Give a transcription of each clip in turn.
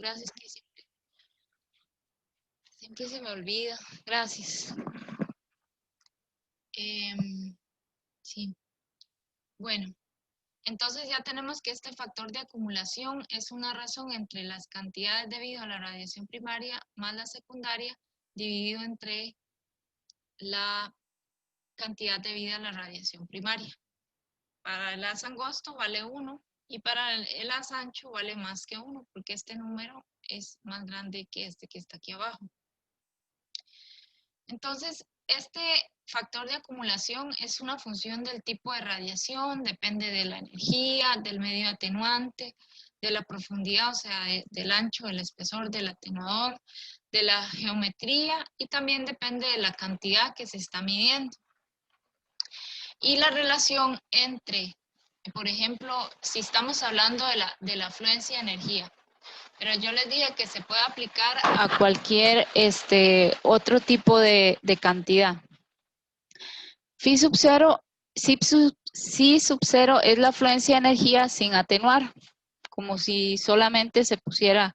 Gracias, que siempre se me olvida. Gracias. Sí. Bueno, entonces ya tenemos que este factor de acumulación es una razón entre las cantidades debido a la radiación primaria más la secundaria dividido entre la cantidad debida a la radiación primaria. Para el haz angosto vale 1 y para el haz ancho vale más que 1 porque este número es más grande que este que está aquí abajo. Entonces, este factor de acumulación es una función del tipo de radiación, depende de la energía, del medio atenuante, de la profundidad, o sea, del ancho, del espesor del atenuador, de la geometría y también depende de la cantidad que se está midiendo. Y la relación entre, por ejemplo, si estamos hablando de la afluencia de energía, pero yo les dije que se puede aplicar a cualquier otro tipo de cantidad. Phi sub 0, Si sub 0 es la afluencia de energía sin atenuar, como si solamente se pusiera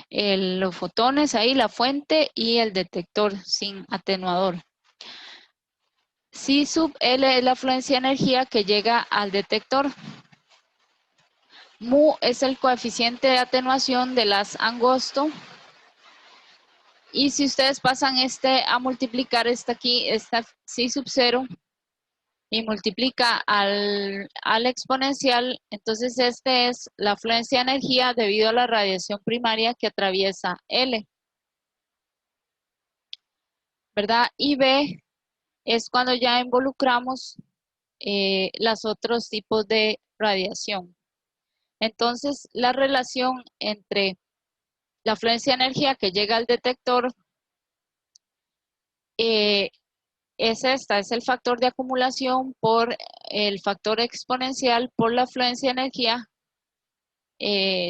los fotones ahí, la fuente y el detector sin atenuador. Si sub L es la afluencia de energía que llega al detector. Mu es el coeficiente de atenuación del haz angosto. Y si ustedes pasan a multiplicar aquí, esta psi sub 0, y multiplica al exponencial, entonces este es la afluencia de energía debido a la radiación primaria que atraviesa L, ¿verdad? Y B es cuando ya involucramos los otros tipos de radiación. Entonces, la relación entre la afluencia de energía que llega al detector es esta, es el factor de acumulación por el factor exponencial por la afluencia de energía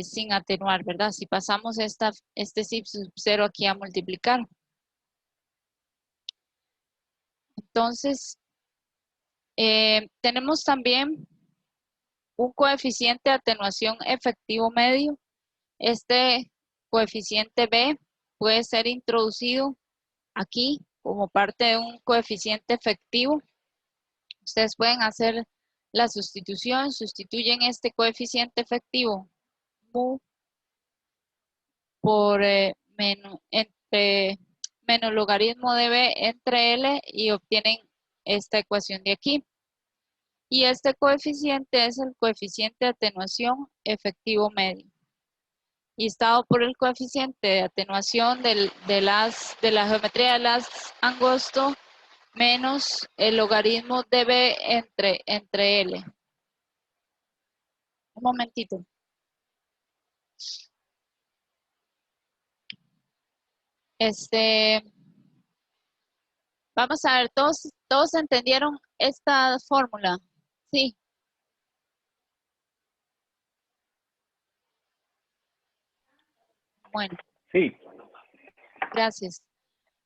sin atenuar, ¿verdad? Si pasamos este psi sub 0 aquí a multiplicar. Entonces, tenemos también un coeficiente de atenuación efectivo medio. Este coeficiente B puede ser introducido aquí como parte de un coeficiente efectivo. Ustedes pueden hacer la sustitución, sustituyen este coeficiente efectivo mu por menos logaritmo de b entre L y obtienen esta ecuación de aquí. Y este coeficiente es el coeficiente de atenuación efectivo medio. Y está dado por el coeficiente de atenuación de la geometría del haz angosto menos el logaritmo de b entre L. Un momentito. Vamos a ver, ¿todos entendieron esta fórmula? Sí. Bueno. Sí. Gracias.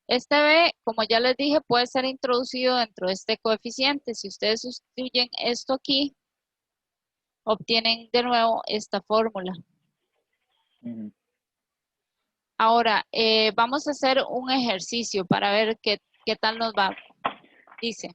Este B, como ya les dije, puede ser introducido dentro de este coeficiente. Si ustedes sustituyen esto aquí, obtienen de nuevo esta fórmula. Ahora, vamos a hacer un ejercicio para ver qué tal nos va. Dice,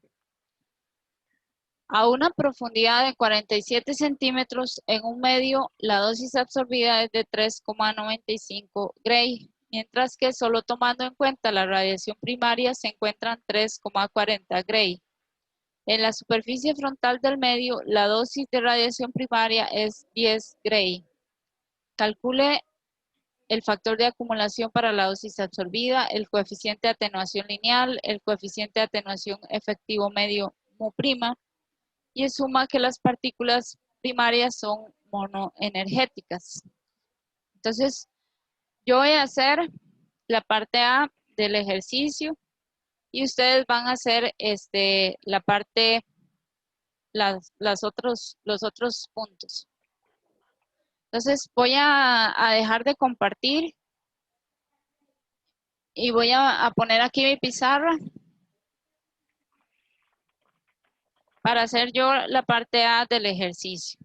a una profundidad de 47 centímetros en un medio, la dosis absorbida es de 3,95 Gray, mientras que solo tomando en cuenta la radiación primaria se encuentran 3,40 Gray. En la superficie frontal del medio, la dosis de radiación primaria es 10 Gray. Calcule el factor de acumulación para la dosis absorbida, el coeficiente de atenuación lineal, el coeficiente de atenuación efectivo medio mu', y suma que las partículas primarias son monoenergéticas. Entonces, yo voy a hacer la parte A del ejercicio y ustedes van a hacer la parte, los otros puntos. Entonces, voy a dejar de compartir y voy a poner aquí mi pizarra para hacer yo la parte A del ejercicio.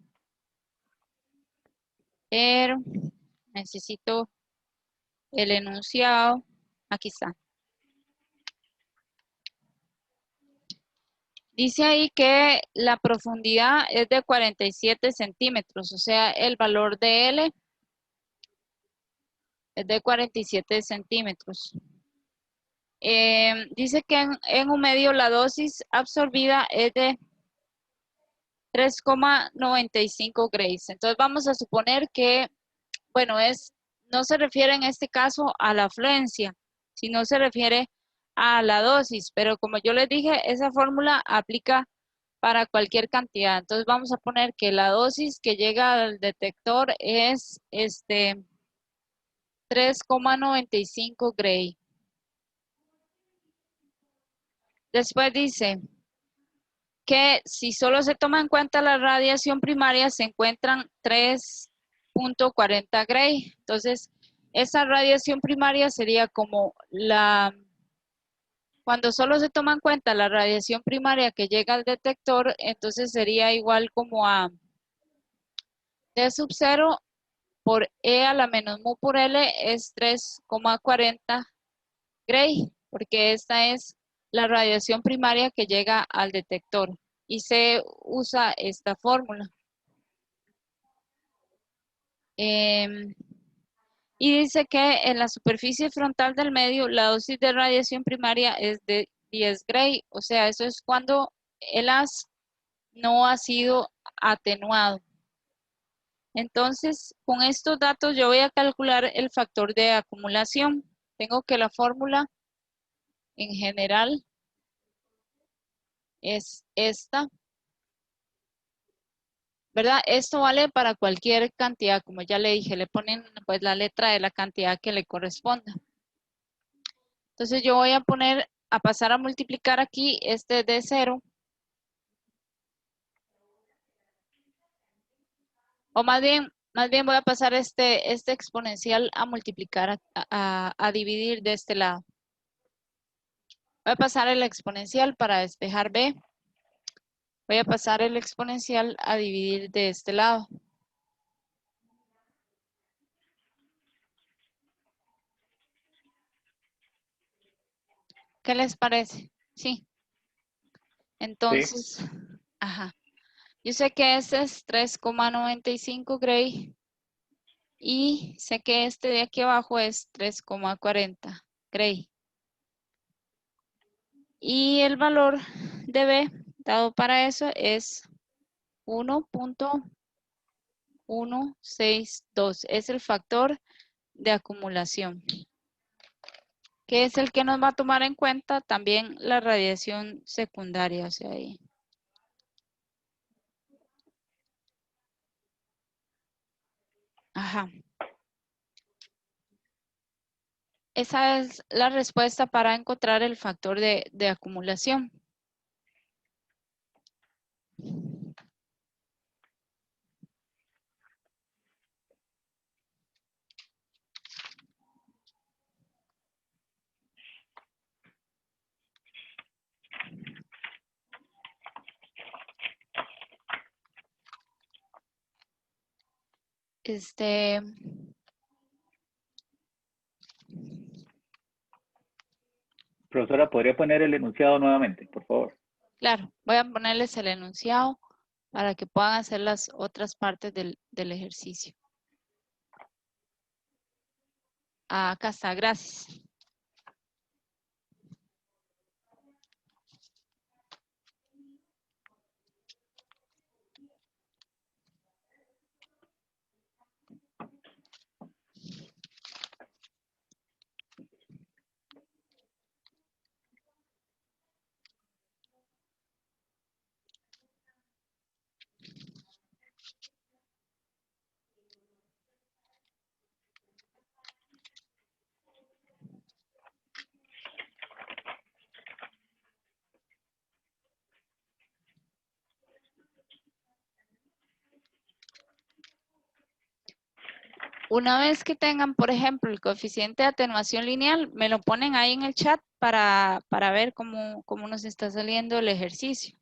Pero necesito el enunciado. Aquí está. Dice ahí que la profundidad es de 47 centímetros, o sea, el valor de L es de 47 centímetros. Dice que en un medio la dosis absorbida es de 3,95 grays. Entonces vamos a suponer que, bueno, no se refiere en este caso a la afluencia, sino se refiere a la dosis. Pero como yo les dije, esa fórmula aplica para cualquier cantidad. Entonces vamos a poner que la dosis que llega al detector es 3,95 gray. Después dice que si solo se toma en cuenta la radiación primaria, se encuentran 3,40 gray. Entonces, esa radiación primaria sería como cuando solo se toma en cuenta la radiación primaria que llega al detector, entonces sería igual como a T sub 0 por E a la menos mu por L es 3,40 gray, porque esta es la radiación primaria que llega al detector y se usa esta fórmula. Y dice que en la superficie frontal del medio la dosis de radiación primaria es de 10 gray, o sea, eso es cuando el haz no ha sido atenuado. Entonces, con estos datos yo voy a calcular el factor de acumulación. Tengo que la fórmula en general es esta, ¿verdad? Esto vale para cualquier cantidad, como ya le dije, le ponen pues la letra de la cantidad que le corresponda. Entonces yo voy a pasar a multiplicar aquí este de 0. O más bien voy a pasar este exponencial a multiplicar, a dividir de este lado. Voy a pasar el exponencial para despejar B. Voy a pasar el exponencial a dividir de este lado. ¿Qué les parece? Sí. Entonces, Sí. ajá. Yo sé que este es 3,95 gray y sé que este de aquí abajo es 3,40 gray. Y el valor de B dado para eso es 1,162. Es el factor de acumulación, que es el que nos va a tomar en cuenta también la radiación secundaria. O sea, ahí. Ajá. Esa es la respuesta para encontrar el factor de acumulación. Profesora, ¿podría poner el enunciado nuevamente, por favor? Claro, voy a ponerles el enunciado para que puedan hacer las otras partes del ejercicio. Acá está, gracias. Una vez que tengan, por ejemplo, el coeficiente de atenuación lineal, me lo ponen ahí en el chat para ver cómo nos está saliendo el ejercicio.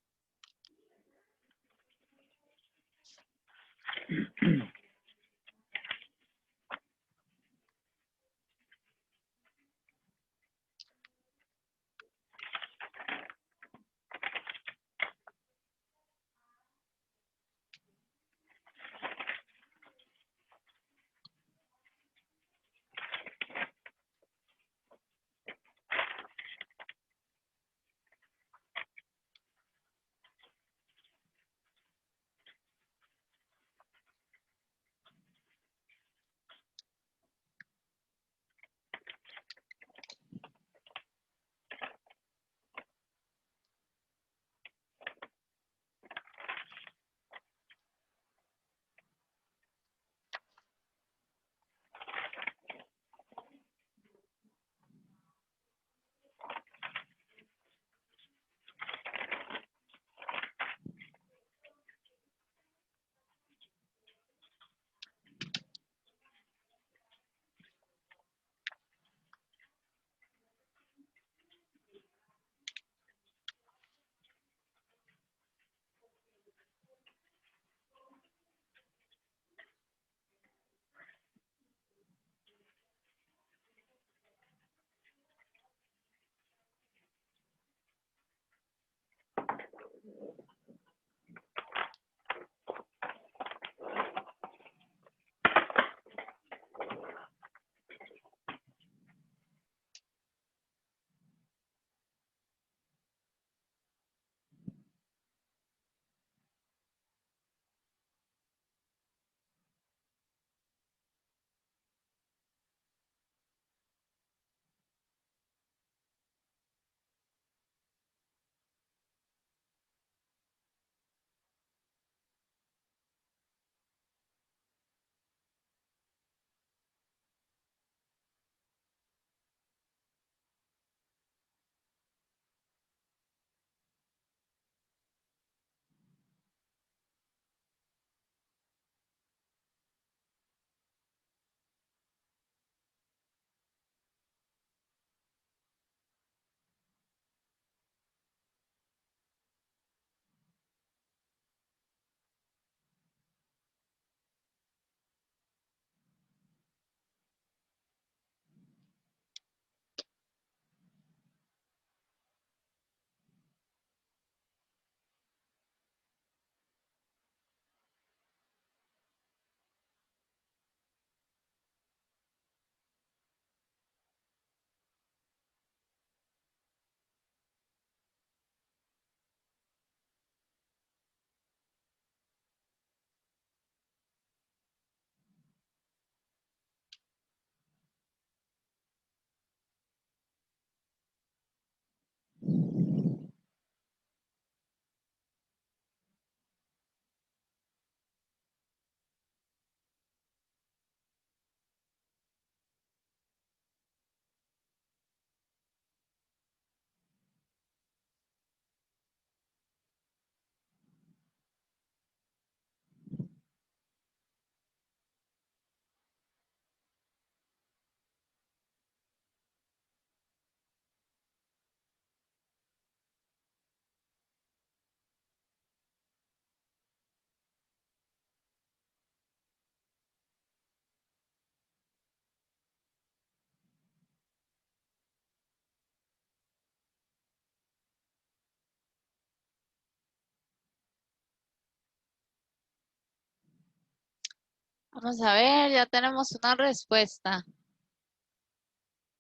Vamos a ver, ya tenemos una respuesta.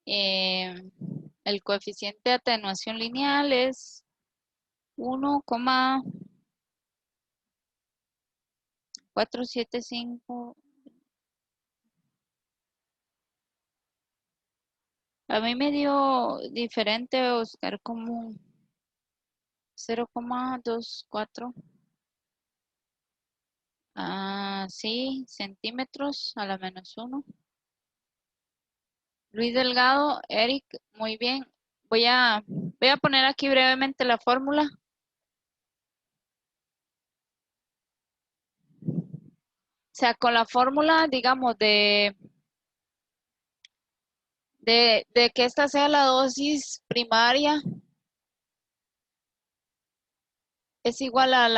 El coeficiente de atenuación lineal es 1,475. A mí me dio diferente, Oscar, como 0,24. Sí, centímetros a la -1. Luis Delgado, Eric, muy bien. Voy a poner aquí brevemente la fórmula. O sea, con la fórmula, digamos, de que esta sea la dosis primaria, es igual a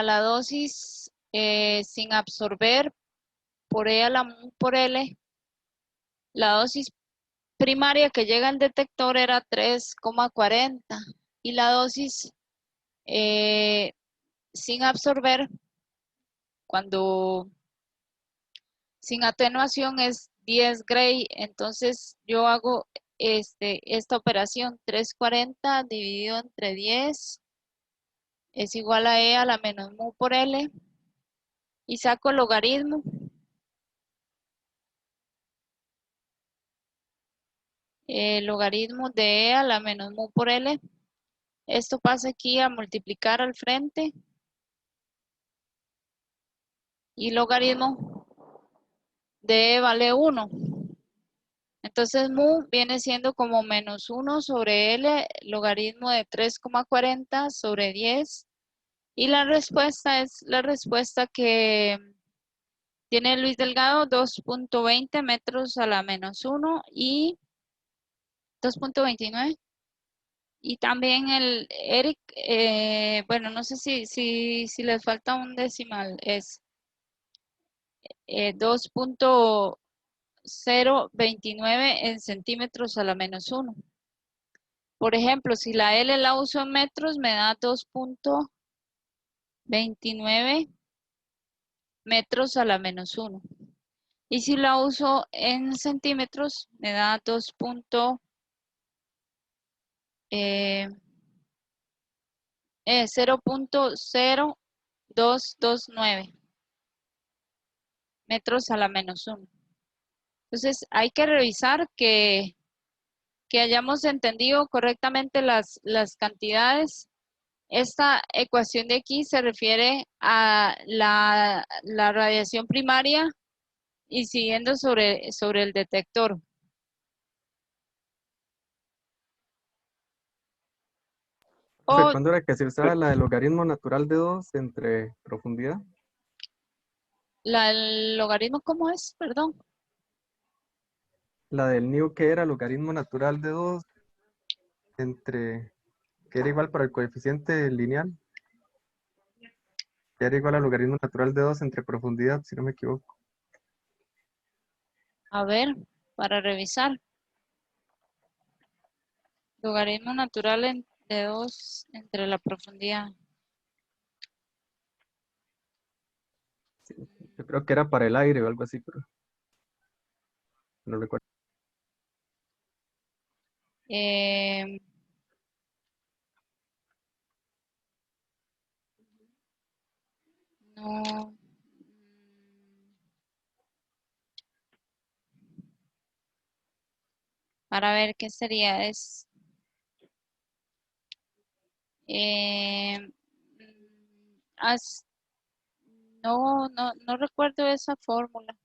la dosis sin absorber por E a la mu por L. La dosis primaria que llega al detector era 3,40 y la dosis sin absorber, cuando sin atenuación, es 10 Gray. Entonces yo hago esta operación, 340 dividido entre 10 es igual a E a la menos mu por L, y saco el logaritmo. El logaritmo de E a la menos mu por L. Esto pasa aquí a multiplicar al frente. Y logaritmo de E vale 1. Entonces mu viene siendo como -1 sobre L, logaritmo de 3,40 sobre 10. Y la respuesta es la respuesta que tiene Luis Delgado, 2,20 metros a la -1 y 2,29. Y también el Eric, bueno, no sé si les falta un decimal, es 2,029 en centímetros a la -1. Por ejemplo, si la L la uso en metros, me da 2,29 metros a la -1. Y si la uso en centímetros, me da 0,0229 metros a la -1. Entonces, hay que revisar que hayamos entendido correctamente las cantidades. Esta ecuación de aquí se refiere a la radiación primaria incidiendo sobre el detector. O ¿Cuándo era que se usaba la del logaritmo natural de 2 entre profundidad? el logaritmo, ¿cómo es? Perdón. La del new que era logaritmo natural de 2 entre, que era igual para el coeficiente lineal, que era igual al logaritmo natural de 2 entre profundidad, si no me equivoco. A ver, para revisar. Logaritmo natural de 2 entre la profundidad. Sí, yo creo que era para el aire o algo así, pero no recuerdo. Eh, no. Para ver qué sería. Eh, as- no recuerdo esa fórmula.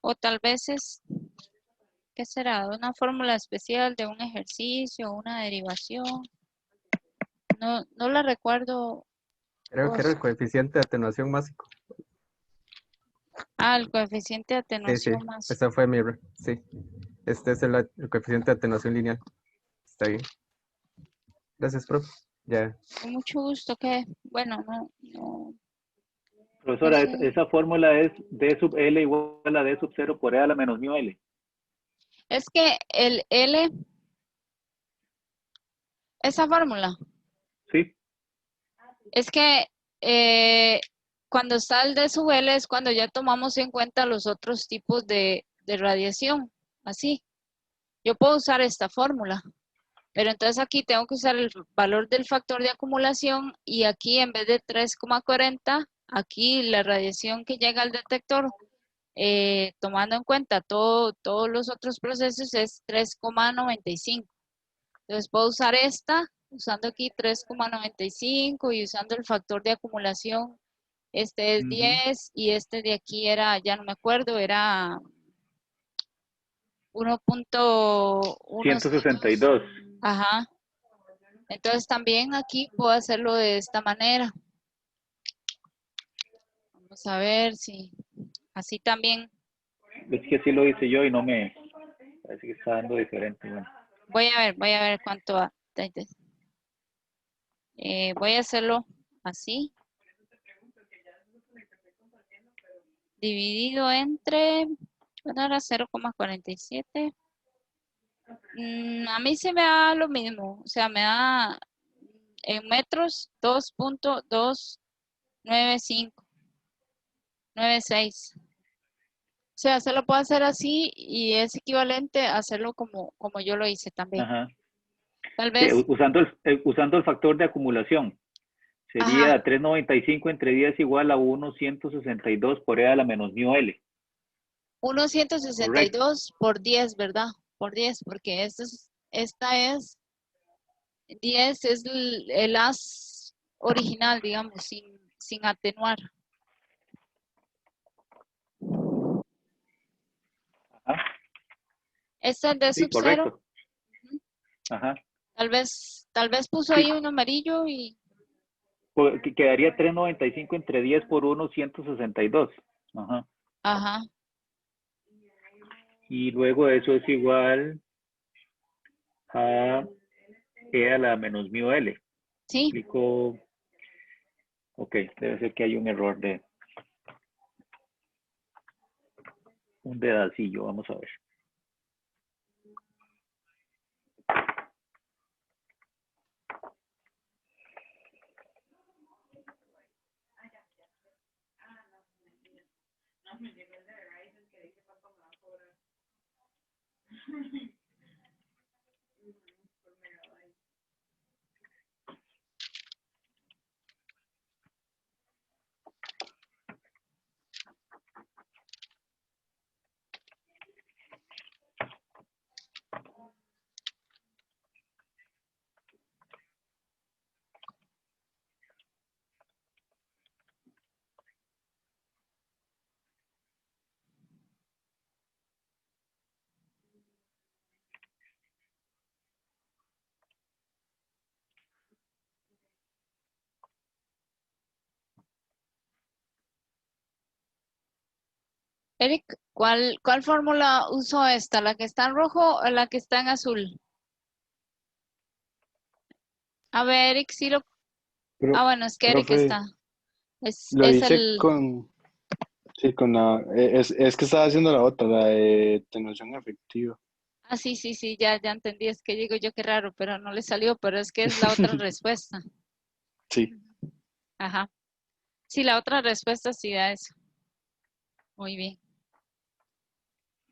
O tal vez ¿qué será? Una fórmula especial de un ejercicio, una derivación. No la recuerdo. Creo que era el coeficiente de atenuación másico. El coeficiente de Sí, sí, atenuación más. esa fue mi, sí. Este es el coeficiente de atenuación lineal. Está bien. Gracias, profe. Ya. Con mucho gusto que, bueno, no Profesora, sé. esa fórmula es D sub L igual a D sub 0 por E a la menos mu L. Es que el L, esa fórmula, ¿Sí? es que eh, cuando está el D sub L es cuando ya tomamos en cuenta los otros tipos de radiación. Así. Yo puedo usar esta fórmula. Pero entonces aquí tengo que usar el valor del factor de acumulación y aquí en vez de 3,40, aquí la radiación que llega al detector, tomando en cuenta todos los otros procesos, es 3,95. Entonces puedo usar esta, usando aquí 3,95 y usando el factor de acumulación. Este es 10 y este de aquí era, ya no me acuerdo, era 1.1. 162. Ajá. Entonces también aquí puedo hacerlo de esta manera. Vamos a ver si así también. Es que así lo hice yo y no me parece que está dando diferente. Bueno, Voy a ver cuánto va. Voy a hacerlo así. Dividido entre, bueno, era 0,47. A mí se me da lo mismo. O sea, me da en metros 2.29596. O sea, se lo puedo hacer así y es equivalente a hacerlo como yo lo hice también. ajá. Tal Sí, vez, usando el factor de acumulación. ajá, Sería 395 entre 10 igual a 1,162 por E a la menos mu L. 1.162 por 10, ¿verdad? Por 10, porque esta es 10 es el haz original, digamos, sin atenuar. Ajá. Esta es de Sí, sub 0. correcto. Ajá. Tal vez puso Sí, ahí un amarillo y, quedaría 395 entre 10 por 1,162. Ajá. ajá, Y luego eso es igual a E a la menos mu L. sí. Explico. Ok, debe ser que hay un error de un dedacillo. Vamos a ver. Eric, ¿cuál fórmula usó esta? ¿La que está en rojo o la que está en azul? A ver, Eric, sí lo... Pro- Ah, bueno, es que Eric profe, está. lo Es hice el... sí, con es que estaba haciendo la otra, la de tenuación efectiva. Ah, sí, sí, sí, ya entendí. Es que digo yo qué raro, pero no le salió, pero es que es la otra respuesta. Sí, Ajá. Sí, la otra respuesta sí da eso. Muy bien.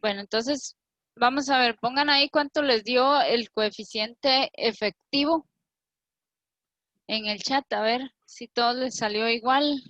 Bueno, entonces, vamos a ver, pongan ahí cuánto les dio el coeficiente efectivo en el chat, a ver si todo les salió igual.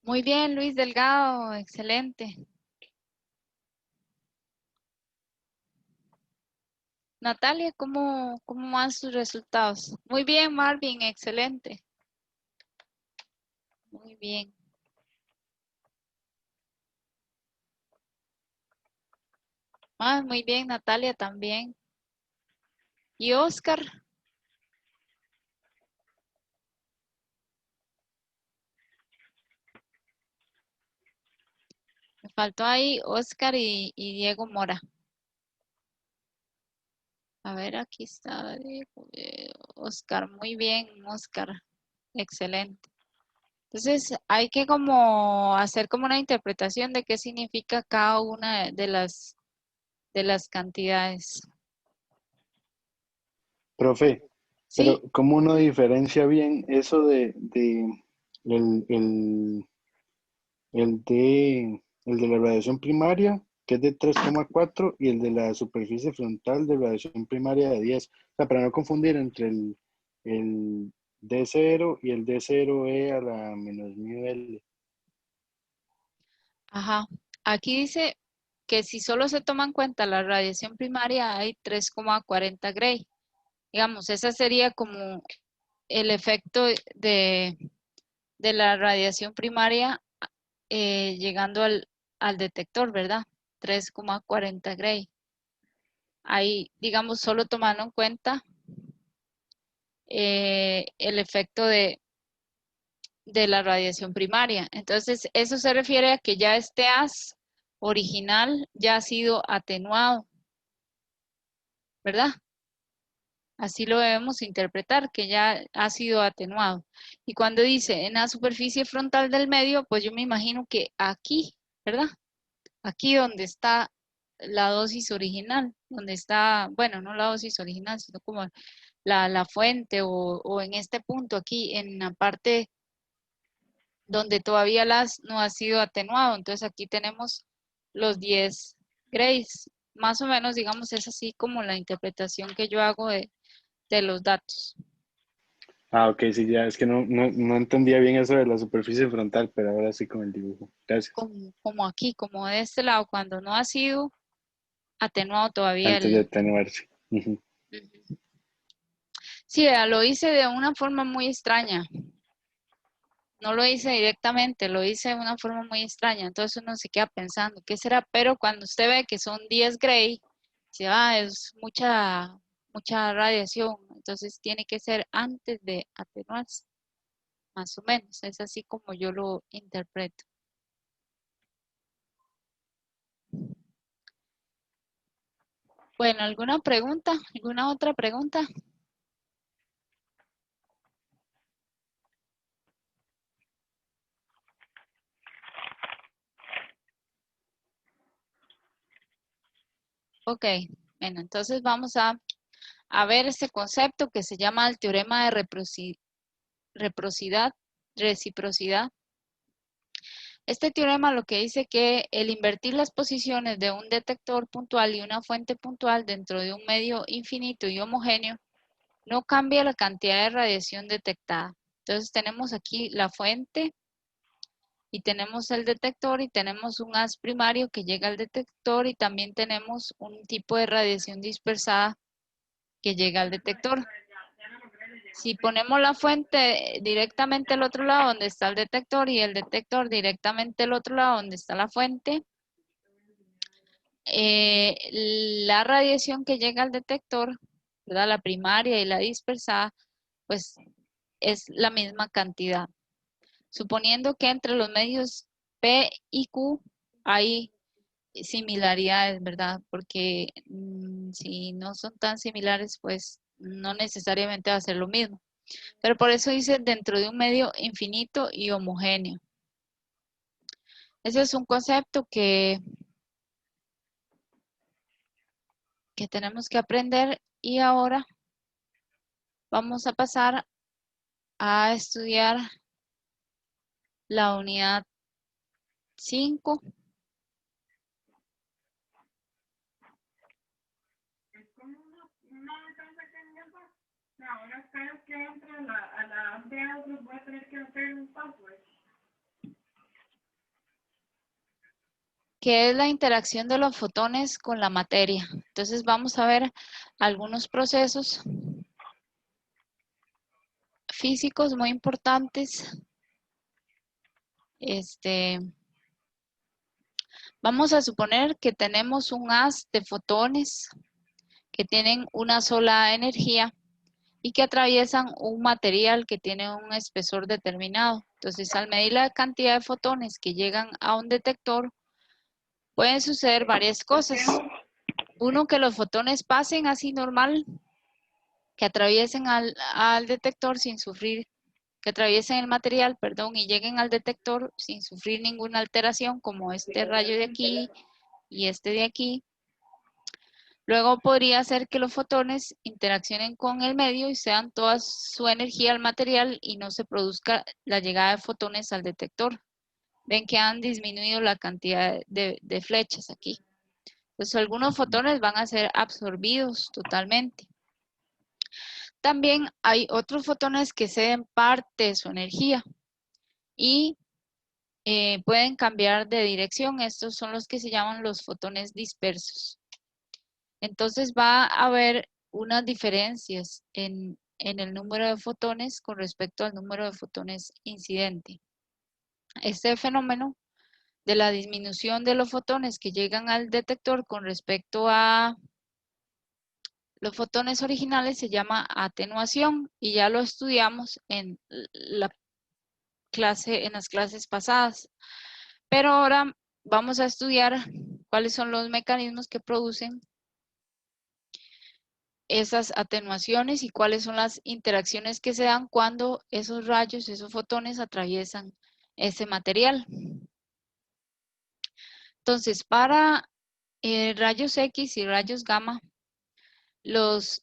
Muy bien, Luis Delgado, excelente. Natalia, ¿cómo van sus resultados? Muy bien, Marvin, excelente. Muy bien. Ah, muy bien, Natalia también. ¿Y Oscar? faltó ahí Oscar y Diego Mora. A ver, aquí está Diego, Oscar. Muy bien, Oscar. Excelente. Entonces, hay que como hacer como una interpretación de qué significa cada una de las cantidades. Profe, pero ¿Sí? ¿cómo uno diferencia bien eso el, el de la radiación primaria, que es de 3,4, y el de la superficie frontal de radiación primaria de 10? O sea, para no confundir entre el D0 y el D0E a la menos mu L. Ajá. Aquí dice que si solo se toma en cuenta la radiación primaria hay 3,40 Gray. Digamos, esa sería como el efecto de la radiación primaria llegando al detector, ¿verdad? 3,40 Gray. Ahí, digamos, solo tomando en cuenta el efecto de la radiación primaria. Entonces, eso se refiere a que ya este haz original ya ha sido atenuado, ¿verdad? Así lo debemos interpretar, que ya ha sido atenuado. Y cuando dice en la superficie frontal del medio, pues yo me imagino que aquí, ¿verdad? Aquí donde está la dosis original, donde está, bueno, no la dosis original, sino como la fuente o en este punto aquí, en la parte donde todavía no ha sido atenuado. Entonces aquí tenemos los 10 grays. Más o menos, digamos, es así como la interpretación que yo hago de los datos. Ah, ok, sí, ya, es que no entendía bien eso de la superficie frontal, pero ahora sí con el dibujo. Gracias. Como aquí, como de este lado, cuando no ha sido atenuado todavía Antes de el... atenuarse. Ujú. Ujú. Sí, vea, lo hice de una forma muy extraña. No lo hice directamente, lo hice de una forma muy extraña. Entonces uno se queda pensando, ¿qué será? Pero cuando usted ve que son 10 gray, dice, es mucha radiación. Entonces tiene que ser antes de atenuarse, más o menos. Es así como yo lo interpreto. Bueno, ¿alguna pregunta? ¿Alguna otra pregunta? Ok, bueno, entonces vamos a ver este concepto que se llama el teorema de reciprocidad. Este teorema lo que dice que el invertir las posiciones de un detector puntual y una fuente puntual dentro de un medio infinito y homogéneo no cambia la cantidad de radiación detectada. Entonces tenemos aquí la fuente y tenemos el detector y tenemos un haz primario que llega al detector y también tenemos un tipo de radiación dispersada que llega al detector. Si ponemos la fuente directamente al otro lado donde está el detector y el detector directamente al otro lado donde está la fuente, la radiación que llega al detector, ¿verdad? La primaria y la dispersada, pues es la misma cantidad. Suponiendo que entre los medios P y Q hay similaridades, ¿verdad? Porque si no son tan similares, pues no necesariamente va a ser lo mismo. Pero por eso dice dentro de un medio infinito y homogéneo. Ese es un concepto que tenemos que aprender y ahora vamos a pasar a estudiar la unidad 5. Que es la interacción de los fotones con la materia. Entonces vamos a ver algunos procesos físicos muy importantes. Vamos a suponer que tenemos un haz de fotones que tienen una sola energía y que atraviesan un material que tiene un espesor determinado. Entonces, al medir la cantidad de fotones que llegan a un detector, pueden suceder varias cosas. Uno, que los fotones pasen así normal, que atraviesen al detector sin sufrir, que atraviesen el material, perdón, y lleguen al detector sin sufrir ninguna alteración, como este rayo de aquí y este de aquí. Luego podría ser que los fotones interaccionen con el medio y sean toda su energía al material y no se produzca la llegada de fotones al detector. Ven que han disminuido la cantidad de flechas aquí. Entonces algunos fotones van a ser absorbidos totalmente. También hay otros fotones que ceden parte de su energía y pueden cambiar de dirección. Estos son los que se llaman los fotones dispersos. Entonces va a haber unas diferencias en el número de fotones con respecto al número de fotones incidente. Este fenómeno de la disminución de los fotones que llegan al detector con respecto a los fotones originales se llama atenuación y ya lo estudiamos en las clases pasadas. Pero ahora vamos a estudiar cuáles son los mecanismos que producen esas atenuaciones y cuáles son las interacciones que se dan cuando esos rayos, esos fotones atraviesan ese material. Entonces, para rayos X y rayos gamma, las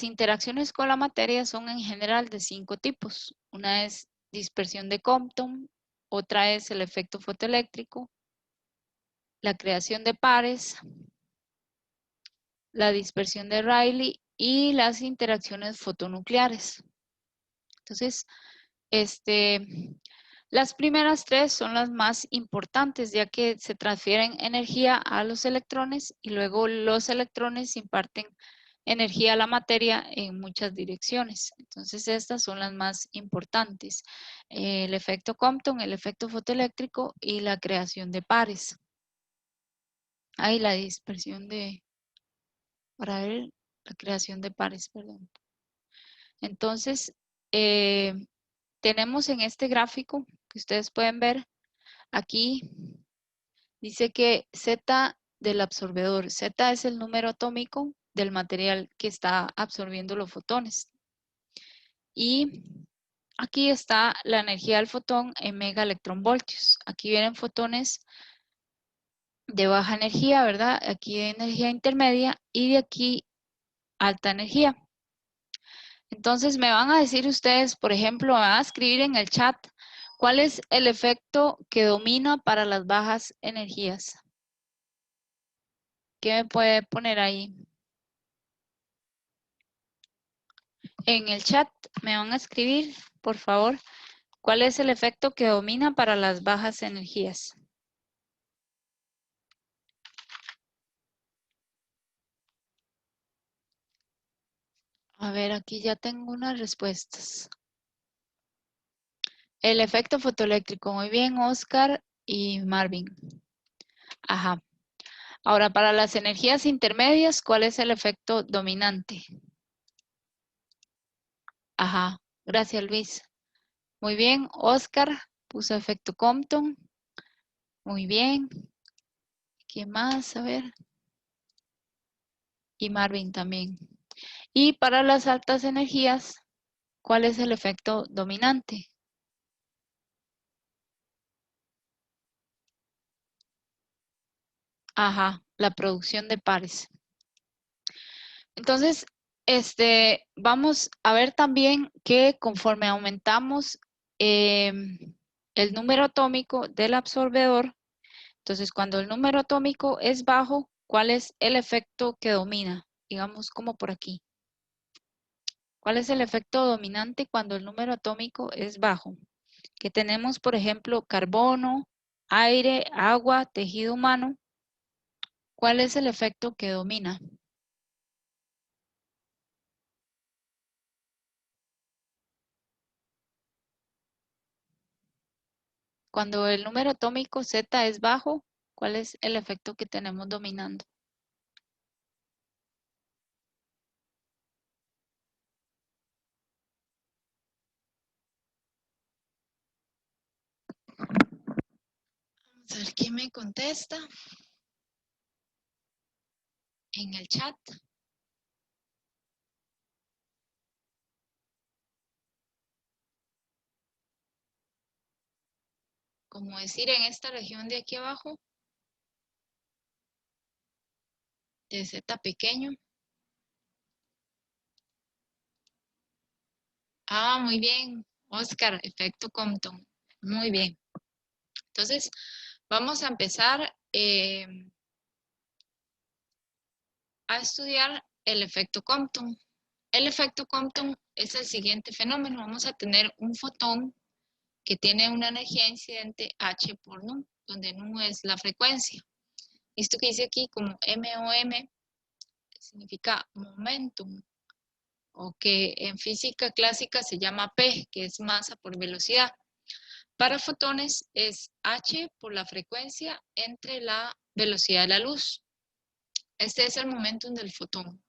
interacciones con la materia son en general de 5 tipos. Una es dispersión de Compton, otra es el efecto fotoeléctrico, la creación de pares, la dispersión de Rayleigh y las interacciones fotonucleares. Entonces, las primeras 3 son las más importantes, ya que se transfieren energía a los electrones y luego los electrones imparten energía a la materia en muchas direcciones. Entonces, estas son las más importantes. El efecto Compton, el efecto fotoeléctrico y la creación de pares. Ahí la dispersión para ver la creación de pares, perdón. Entonces, tenemos en este gráfico que ustedes pueden ver, aquí dice que Z del absorbedor, Z es el número atómico del material que está absorbiendo los fotones. Y aquí está la energía del fotón en megaelectronvoltios. Aquí vienen fotones de baja energía, ¿verdad? Aquí hay energía intermedia y de aquí alta energía. Entonces me van a decir ustedes, por ejemplo, me van a escribir en el chat, ¿cuál es el efecto que domina para las bajas energías? ¿Qué me puede poner ahí? En el chat me van a escribir, por favor, ¿cuál es el efecto que domina para las bajas energías? A ver, aquí ya tengo unas respuestas. El efecto fotoeléctrico, muy bien, Oscar y Marvin. Ajá. Ahora, para las energías intermedias, ¿cuál es el efecto dominante? Ajá, gracias Luis. Muy bien, Oscar puso efecto Compton. Muy bien. ¿Quién más? A ver. Y Marvin también. Y para las altas energías, ¿cuál es el efecto dominante? Ajá, la producción de pares. Entonces, vamos a ver también que conforme aumentamos el número atómico del absorbedor, entonces cuando el número atómico es bajo, ¿cuál es el efecto que domina? Digamos como por aquí. ¿Cuál es el efecto dominante cuando el número atómico es bajo? Que tenemos, por ejemplo, carbono, aire, agua, tejido humano. ¿Cuál es el efecto que domina? Cuando el número atómico Z es bajo, ¿cuál es el efecto que tenemos dominando? Vamos a ver quién me contesta en el chat. Como decir, en esta región de aquí abajo, de Z pequeño. Ah, muy bien, Oscar, efecto Compton. Muy bien. Entonces, vamos a empezar a estudiar el efecto Compton. El efecto Compton es el siguiente fenómeno. Vamos a tener un fotón que tiene una energía incidente H por nu, donde nu es la frecuencia. Esto que dice aquí como MOM significa momentum, o que en física clásica se llama P, que es masa por velocidad. Para fotones es H por la frecuencia entre la velocidad de la luz. Este es el momentum del fotón.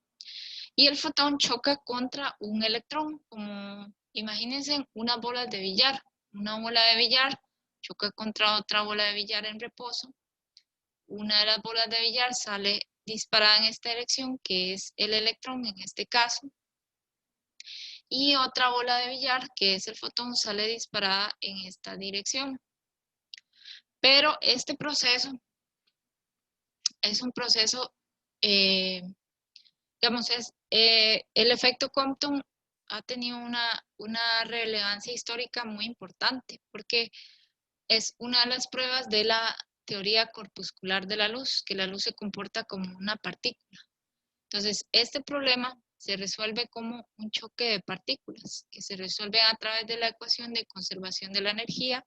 Y el fotón choca contra un electrón, como imagínense una bola de billar. Una bola de billar choca contra otra bola de billar en reposo. Una de las bolas de billar sale disparada en esta dirección, que es el electrón en este caso. Y otra bola de billar, que es el fotón, sale disparada en esta dirección. Pero este proceso es un proceso, digamos, el efecto Compton ha tenido una relevancia histórica muy importante, porque es una de las pruebas de la teoría corpuscular de la luz, que la luz se comporta como una partícula. Entonces, este problema se resuelve como un choque de partículas, que se resuelve a través de la ecuación de conservación de la energía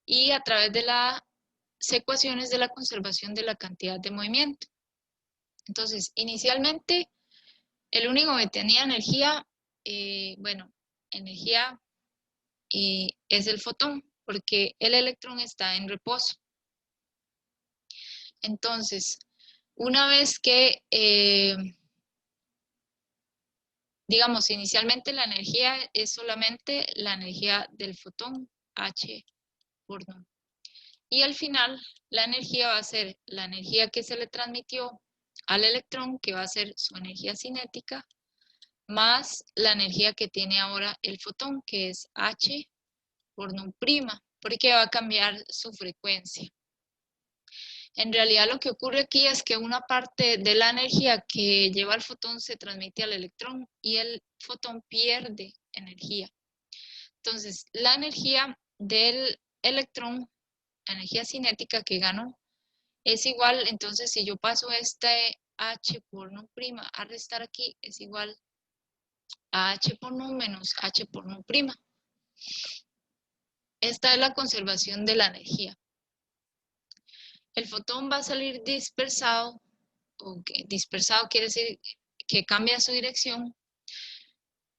y a través de las ecuaciones de la conservación de la cantidad de movimiento. Entonces, inicialmente, el único que tenía energía, energía es el fotón, porque el electrón está en reposo. Entonces, una vez que, digamos, inicialmente la energía es solamente la energía del fotón, H por nu. Y al final, la energía va a ser la energía que se le transmitió al electrón, que va a ser su energía cinética, más la energía que tiene ahora el fotón, que es H por nu prima, porque va a cambiar su frecuencia. En realidad lo que ocurre aquí es que una parte de la energía que lleva el fotón se transmite al electrón y el fotón pierde energía. Entonces, la energía del electrón, la energía cinética que ganó, es igual, entonces si yo paso este H por nu prima a restar aquí, es igual a H por nu menos H por nu prima. Esta es la conservación de la energía. El fotón va a salir dispersado, dispersado quiere decir que cambia su dirección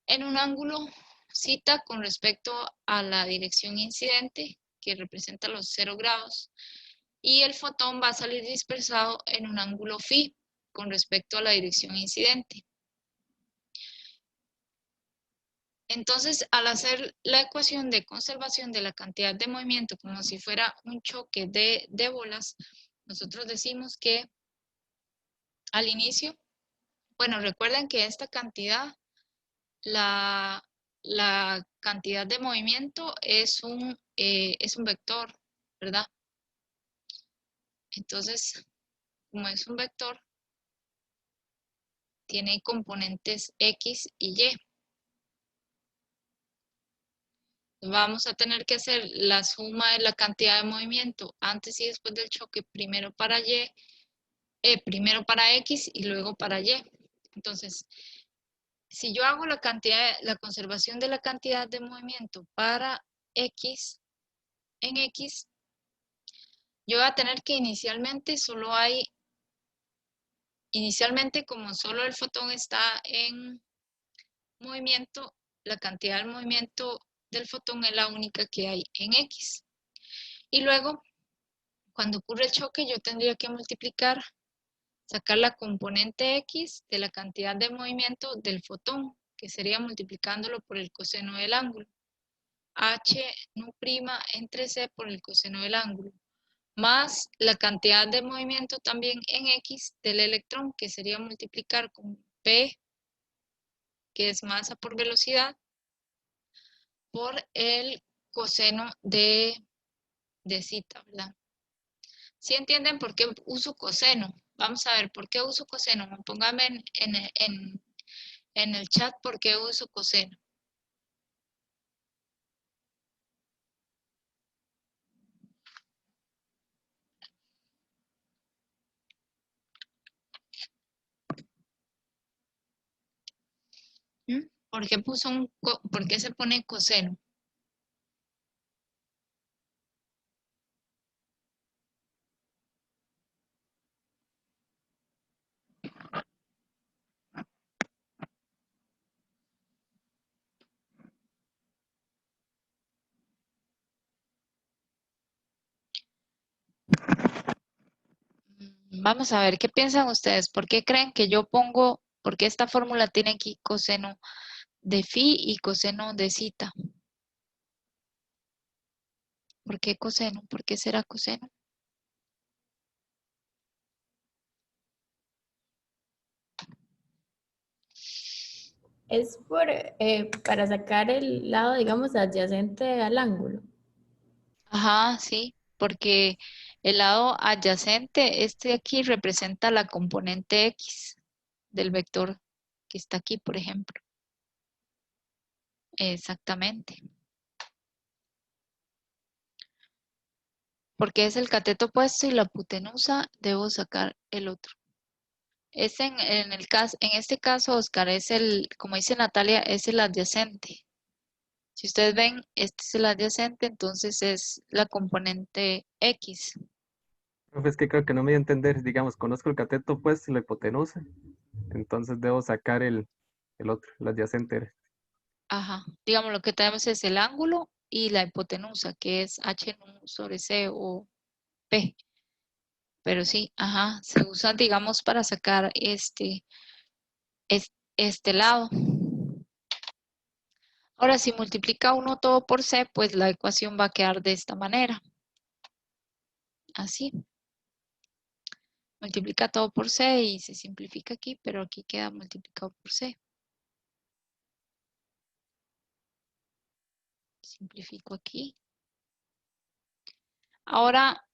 en un ángulo zeta con respecto a la dirección incidente, que representa los 0 grados, y el fotón va a salir dispersado en un ángulo phi con respecto a la dirección incidente. Entonces, al hacer la ecuación de conservación de la cantidad de movimiento como si fuera un choque de bolas, nosotros decimos que al inicio, bueno, recuerden que esta cantidad, la cantidad de movimiento es un vector, ¿verdad? Entonces, como es un vector, tiene componentes X y Y. Vamos a tener que hacer la suma de la cantidad de movimiento antes y después del choque, primero para primero para X y luego para Y. Entonces, si yo hago la conservación de la cantidad de movimiento para X en X, yo voy a tener que inicialmente como solo el fotón está en movimiento, la cantidad del movimiento del fotón es la única que hay en X. Y luego, cuando ocurre el choque, yo tendría que sacar la componente X de la cantidad de movimiento del fotón, que sería multiplicándolo por el coseno del ángulo. H nu prima entre C por el coseno del ángulo. más la cantidad de movimiento también en X del electrón, que sería multiplicar con P, que es masa por velocidad, por el coseno de zeta, ¿verdad? ¿Sí entienden por qué uso coseno? Vamos a ver, ¿por qué uso coseno? Pónganme en el chat por qué uso coseno. ¿Mm? ¿Por qué se pone coseno? Vamos a ver, ¿qué piensan ustedes? ¿Por qué creen que yo pongo, por qué esta fórmula tiene aquí coseno de phi y coseno de zeta? ¿Por qué coseno? ¿Por qué será coseno? Es para sacar el lado, digamos, adyacente al ángulo. Ajá, sí, porque el lado adyacente, este de aquí, representa la componente X del vector que está aquí, por ejemplo. Exactamente. Porque es el cateto opuesto y la hipotenusa, debo sacar el otro. En este caso, Oscar, es como dice Natalia, es el adyacente. Si ustedes ven, este es el adyacente, entonces es la componente X. Profe, es que creo que no me dio a entender. Digamos, conozco el cateto opuesto y la hipotenusa. Entonces debo sacar el otro, el adyacente. Ajá. Digamos, lo que tenemos es el ángulo y la hipotenusa, que es H sobre C o P. Pero sí, ajá, se usa, digamos, para sacar este lado. Ahora, si multiplica uno todo por C, pues la ecuación va a quedar de esta manera. Así. Multiplica todo por C y se simplifica aquí, pero aquí queda multiplicado por C. Simplifico aquí. Ahora,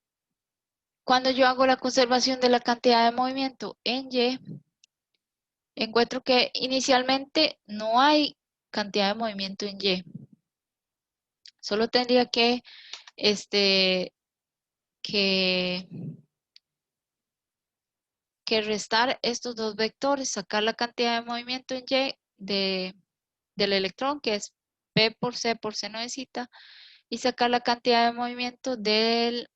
cuando yo hago la conservación de la cantidad de movimiento en Y, encuentro que inicialmente no hay cantidad de movimiento en Y. Solo tendría que, que restar estos dos vectores, sacar la cantidad de movimiento en Y del electrón, que es P por seno de zeta, y sacar la cantidad de movimiento del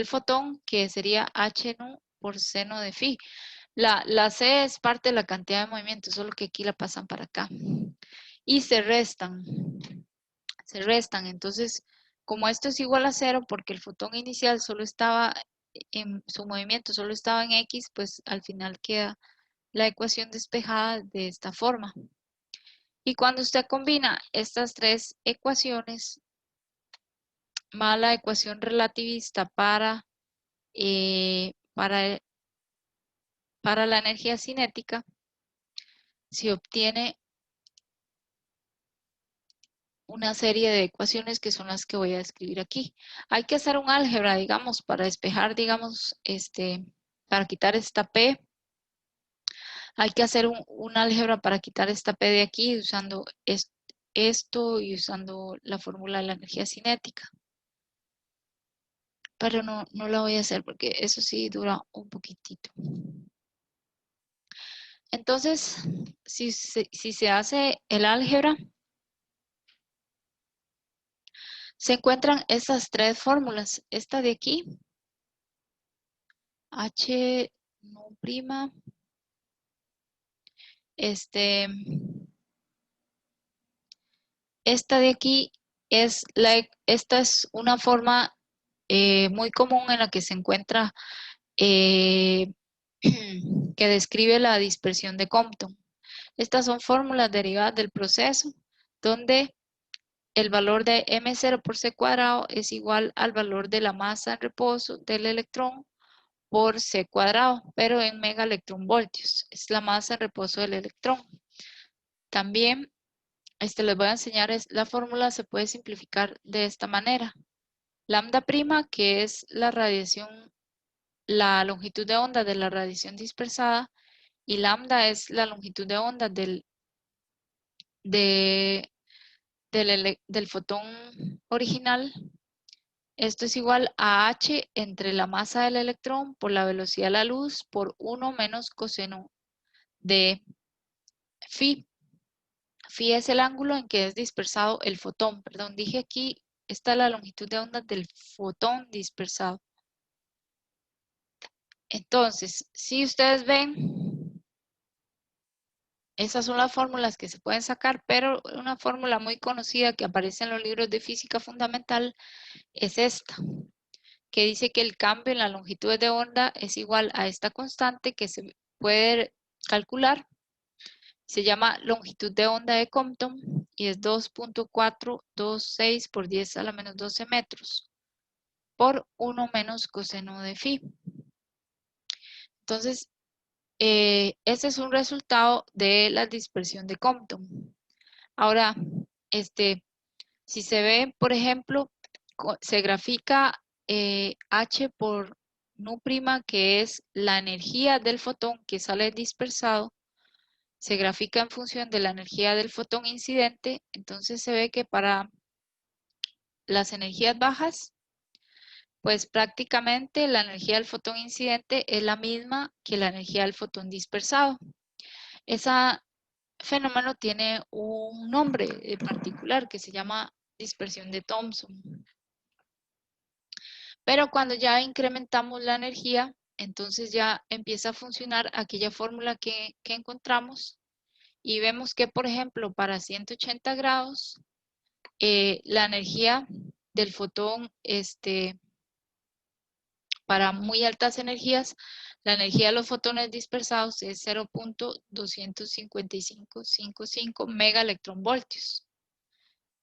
fotón, que sería H nu por seno de phi. La C es parte de la cantidad de movimiento, solo que aquí la pasan para acá. Y se restan. Se restan. Entonces, como esto es igual a 0, porque el fotón inicial solo estaba en su movimiento, solo estaba en X, pues al final queda la ecuación despejada de esta forma. Y cuando usted combina estas tres ecuaciones, más la ecuación relativista para la energía cinética, se obtiene una serie de ecuaciones que son las que voy a escribir aquí. Hay que hacer un álgebra, digamos, para despejar, digamos, para quitar esta P. Hay que hacer un álgebra para quitar esta P de aquí usando esto y usando la fórmula de la energía cinética. Pero no la voy a hacer porque eso sí dura un poquitito. Entonces, si se hace el álgebra, se encuentran estas tres fórmulas. Esta de aquí, H no prima, esta de aquí esta es una forma muy común en la que se encuentra que describe la dispersión de Compton. Estas son fórmulas derivadas del proceso donde el valor de m0 por c cuadrado es igual al valor de la masa en reposo del electrón por c cuadrado, pero en megaelectronvoltios. Es la masa en reposo del electrón. También les voy a enseñar, la fórmula se puede simplificar de esta manera. Lambda prima, que es la radiación, la longitud de onda de la radiación dispersada, y lambda es la longitud de onda del fotón original. Esto es igual a h entre la masa del electrón por la velocidad de la luz por 1 menos coseno de phi. Phi es el ángulo en que es dispersado el fotón. Perdón, dije aquí, esta es la longitud de onda del fotón dispersado. Entonces, si ustedes ven, esas son las fórmulas que se pueden sacar, pero una fórmula muy conocida que aparece en los libros de física fundamental es esta, que dice que el cambio en la longitud de onda es igual a esta constante que se puede calcular. Se llama longitud de onda de Compton y es 2.426 por 10 a la menos 12 metros por 1 menos coseno de phi. Entonces, este es un resultado de la dispersión de Compton. Ahora, si se ve, por ejemplo, se grafica H por nu', que es la energía del fotón que sale dispersado, se grafica en función de la energía del fotón incidente. Entonces se ve que para las energías bajas, pues prácticamente la energía del fotón incidente es la misma que la energía del fotón dispersado. Ese fenómeno tiene un nombre particular que se llama dispersión de Thomson. Pero cuando ya incrementamos la energía, entonces ya empieza a funcionar aquella fórmula que encontramos y vemos que, por ejemplo, para 180 grados, la energía del fotón, para muy altas energías, la energía de los fotones dispersados es 0.25555 megaelectronvoltios.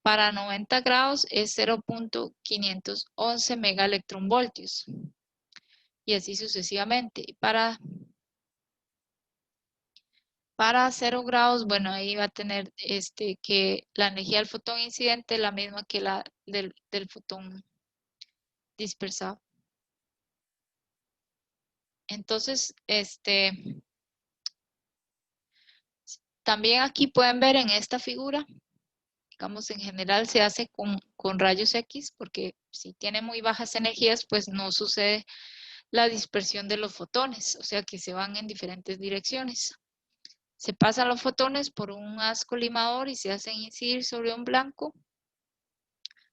Para 90 grados es 0.511 megaelectronvoltios. Y así sucesivamente. Para 0 grados, bueno, ahí va a tener que la energía del fotón incidente es la misma que la del fotón dispersado. Entonces, también aquí pueden ver en esta figura, digamos, en general se hace con rayos X, porque si tiene muy bajas energías, pues no sucede la dispersión de los fotones, o sea que se van en diferentes direcciones. Se pasan los fotones por un haz colimador y se hacen incidir sobre un blanco.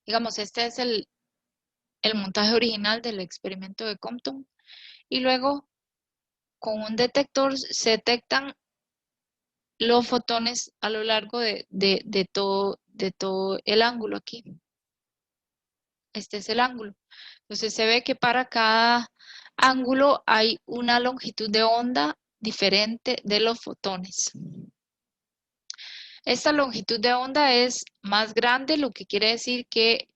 Digamos, este es el montaje original del experimento de Compton. Y luego, con un detector, se detectan los fotones a lo largo de todo el ángulo aquí. Este es el ángulo. Entonces se ve que para cada ángulo hay una longitud de onda diferente de los fotones. Esta longitud de onda es más grande, lo que quiere decir que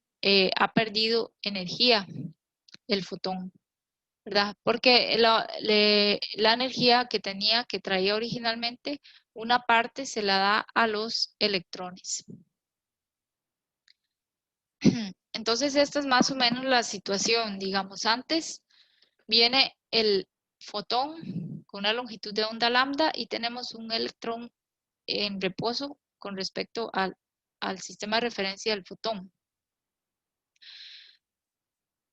ha perdido energía el fotón, ¿verdad? Porque la energía que traía originalmente, una parte se la da a los electrones. Entonces esta es más o menos la situación. Digamos, antes viene el fotón con una longitud de onda lambda y tenemos un electrón en reposo con respecto al sistema de referencia del fotón.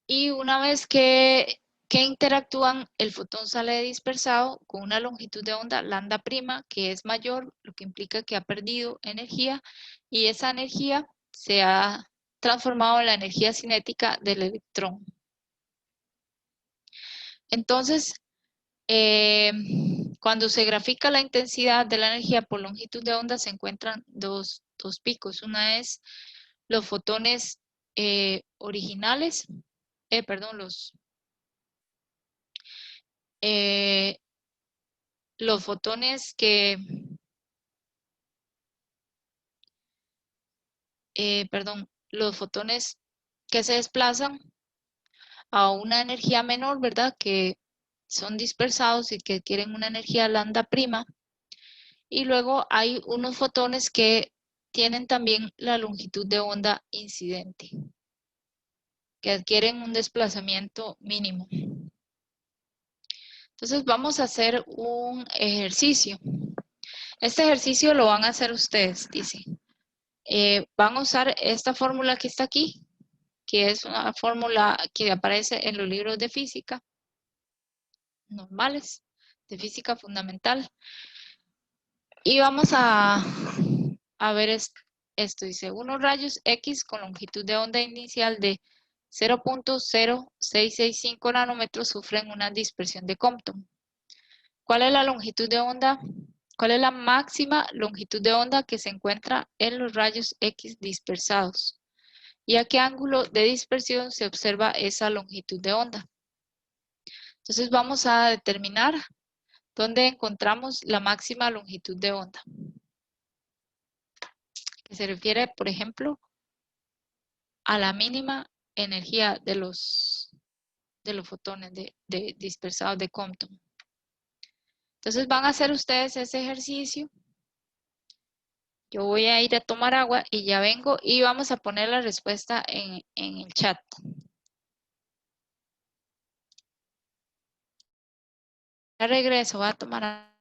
Y una vez que interactúan, el fotón sale dispersado con una longitud de onda lambda prima, que es mayor, lo que implica que ha perdido energía, y esa energía se ha transformado en la energía cinética del electrón. Entonces, cuando se grafica la intensidad de la energía por longitud de onda, se encuentran dos picos. Una es los fotones originales, perdón, los fotones que los fotones que se desplazan a una energía menor, ¿verdad? Que son dispersados y que adquieren una energía lambda prima. Y luego hay unos fotones que tienen también la longitud de onda incidente, que adquieren un desplazamiento mínimo. Entonces vamos a hacer un ejercicio. Este ejercicio lo van a hacer ustedes, dice. Van a usar esta fórmula que está aquí, que es una fórmula que aparece en los libros de física normales, de física fundamental. Y vamos a ver esto. Dice, unos rayos X con longitud de onda inicial de 0.0665 nanómetros sufren una dispersión de Compton. ¿Cuál es la longitud de onda? ¿Cuál es la máxima longitud de onda que se encuentra en los rayos X dispersados? ¿Y a qué ángulo de dispersión se observa esa longitud de onda? Entonces vamos a determinar dónde encontramos la máxima longitud de onda, que se refiere, por ejemplo, a la mínima energía de los fotones dispersados de Compton. Entonces van a hacer ustedes ese ejercicio. Yo voy a ir a tomar agua y ya vengo y vamos a poner la respuesta en el chat. Ya regreso, voy a tomar agua.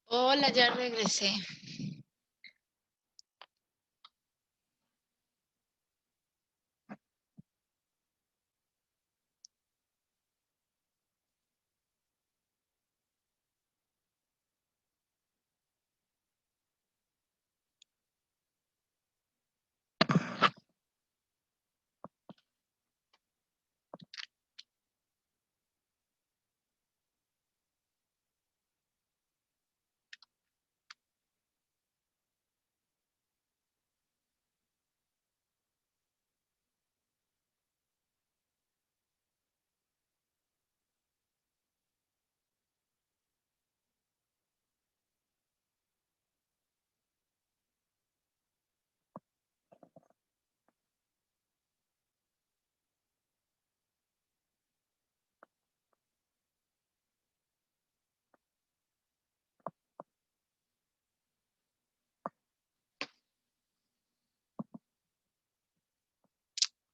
Hola, ya regresé.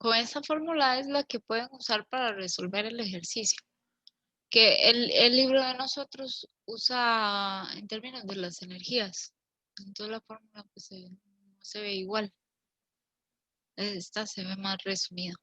Con esa fórmula es la que pueden usar para resolver el ejercicio. Que el libro de nosotros usa en términos de las energías. Entonces la fórmula pues no se ve igual. Esta se ve más resumida.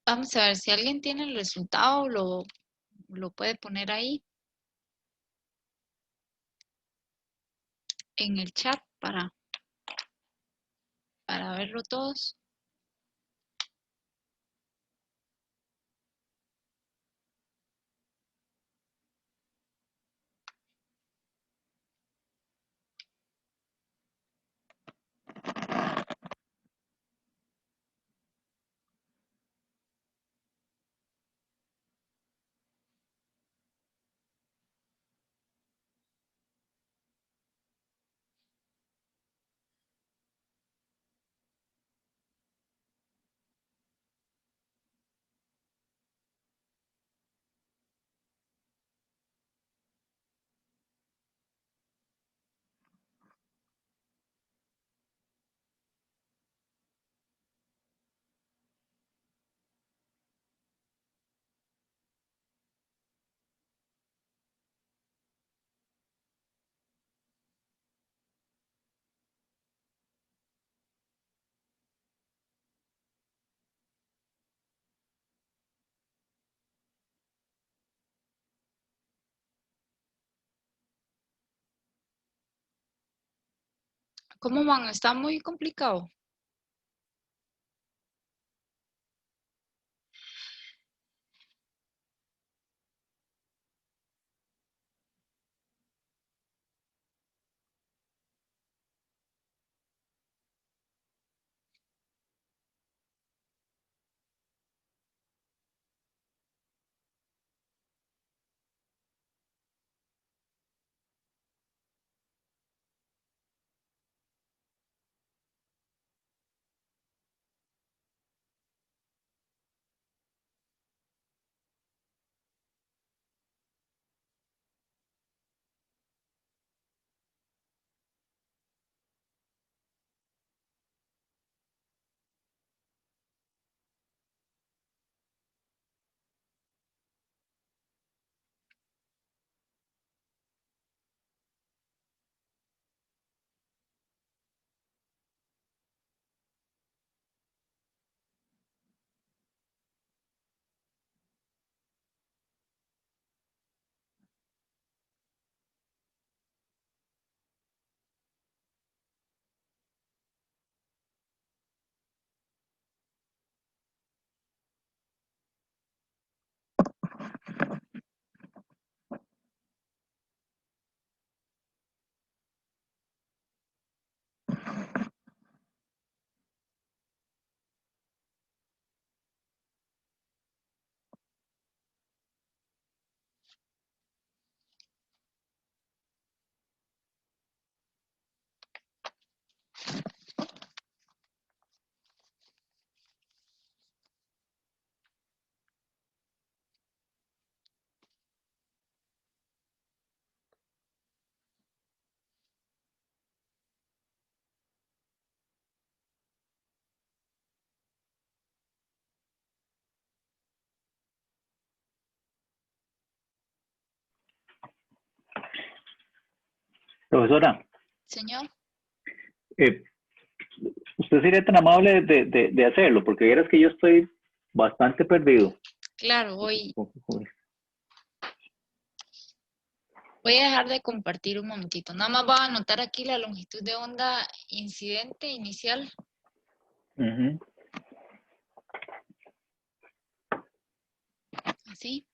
Vamos a ver si alguien tiene el resultado, lo puede poner ahí en el chat para verlo todos. ¿Cómo van? Está muy complicado. Profesora, Señor. eh, usted sería tan amable de hacerlo, porque vieras que yo estoy bastante perdido. Claro, voy a dejar de compartir un momentito. Nada más voy a anotar aquí la longitud de onda incidente inicial. Ujú. Así.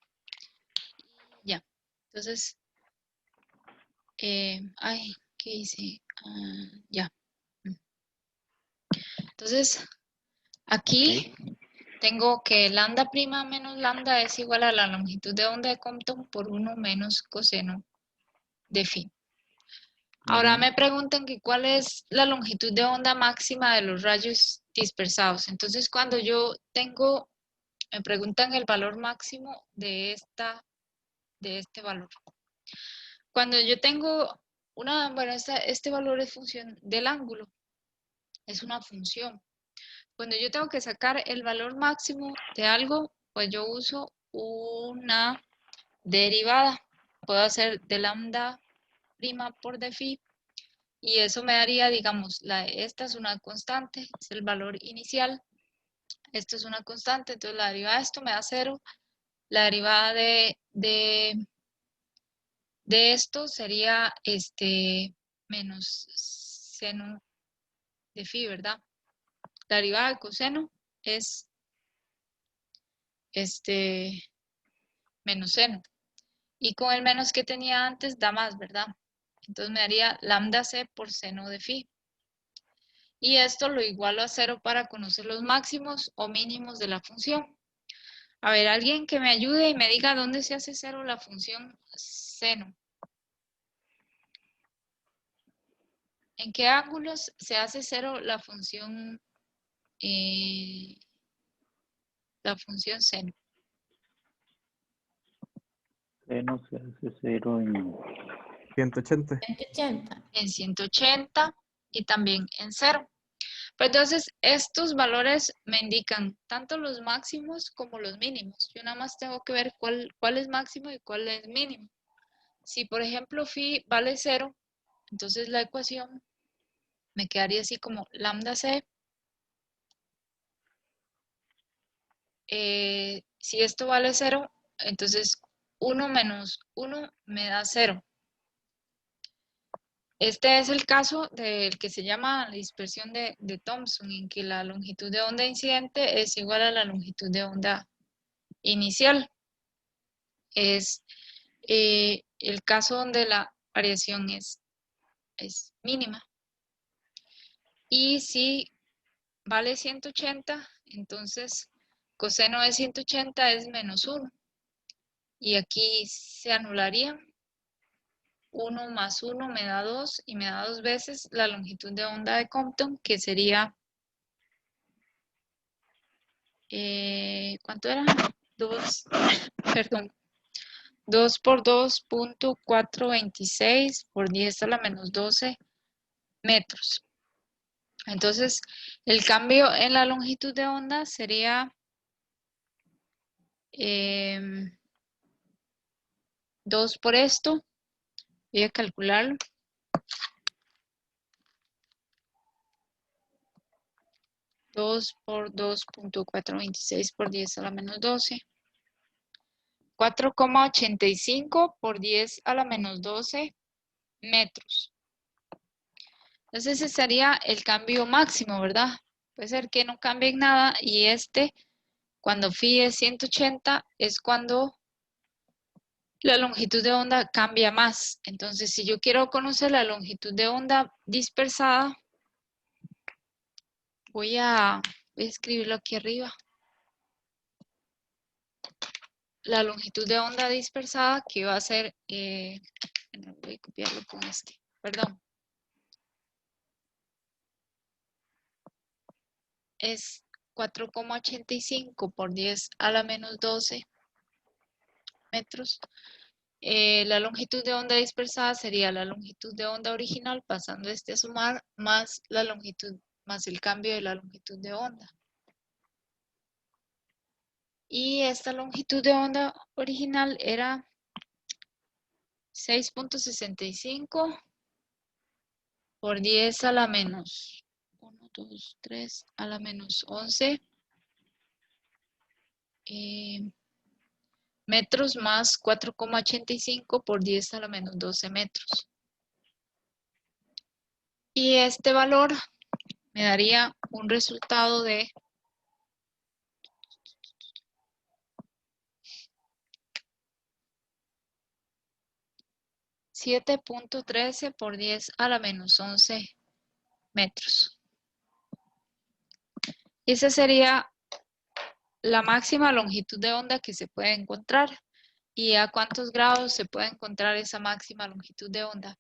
Ya. Entonces, ay, ¿qué hice? Ya. Entonces, aquí tengo que lambda prima menos lambda es igual a la longitud de onda de Compton por 1 menos coseno de phi. Ahora Ujú. me preguntan que cuál es la longitud de onda máxima de los rayos dispersados. Entonces, cuando yo tengo, me preguntan el valor máximo de este valor. Cuando yo tengo bueno, este valor es función del ángulo, es una función. Cuando yo tengo que sacar el valor máximo de algo, pues yo uso una derivada. Puedo hacer de lambda prima por de phi y eso me daría, digamos, esta es una constante, es el valor inicial. Esto es una constante, entonces la derivada de esto me da 0. La derivada de esto sería menos seno de phi, ¿verdad? La derivada del coseno es menos seno. Y con el menos que tenía antes da más, ¿verdad? Entonces me daría lambda c por seno de phi. Y esto lo igualo a 0 para conocer los máximos o mínimos de la función. A ver, alguien que me ayude y me diga dónde se hace 0 la función seno. ¿En qué ángulos se hace 0 la función seno? Seno se hace 0 en... 180. 180. En 180 y también en 0. Pues entonces, estos valores me indican tanto los máximos como los mínimos. Yo nada más tengo que ver cuál es máximo y cuál es mínimo. Si, por ejemplo, phi vale 0, entonces la ecuación me quedaría así como lambda c. Si esto vale 0, entonces 1 menos 1 me da 0. Este es el caso del que se llama la dispersión de Thomson, en que la longitud de onda incidente es igual a la longitud de onda inicial. Es el caso donde la variación es mínima. Y si vale 180, entonces coseno de 180 es menos 1. Y aquí se anularía. 1 más 1 me da 2 y me da 2 veces la longitud de onda de Compton, que sería, ¿cuánto era? 2, perdón, 2 por 2.426 por 10 a la menos 12 metros. Entonces, el cambio en la longitud de onda sería 2 por esto. Voy a calcularlo. 2 por 2.426 por 10 a la menos 12. 4,85 por 10 a la menos 12 metros. Entonces ese sería el cambio máximo, ¿verdad? Puede ser que no cambie nada y cuando phi es 180, es cuando la longitud de onda cambia más. Entonces, si yo quiero conocer la longitud de onda dispersada, voy a escribirlo aquí arriba. La longitud de onda dispersada, que va a ser, voy a copiarlo con perdón. Es 4,85 por 10 a la menos 12 metros. La longitud de onda dispersada sería la longitud de onda original pasando a sumar más la longitud, más el cambio de la longitud de onda. Y esta longitud de onda original era 6.65 por 10 a la menos 1, 2, 3 a la menos 11 metros más 4,85 por 10 a la menos 12 metros. Y este valor me daría un resultado de 7.13 por 10 a la menos 11 metros. Esa sería la máxima longitud de onda que se puede encontrar. ¿Y a cuántos grados se puede encontrar esa máxima longitud de onda?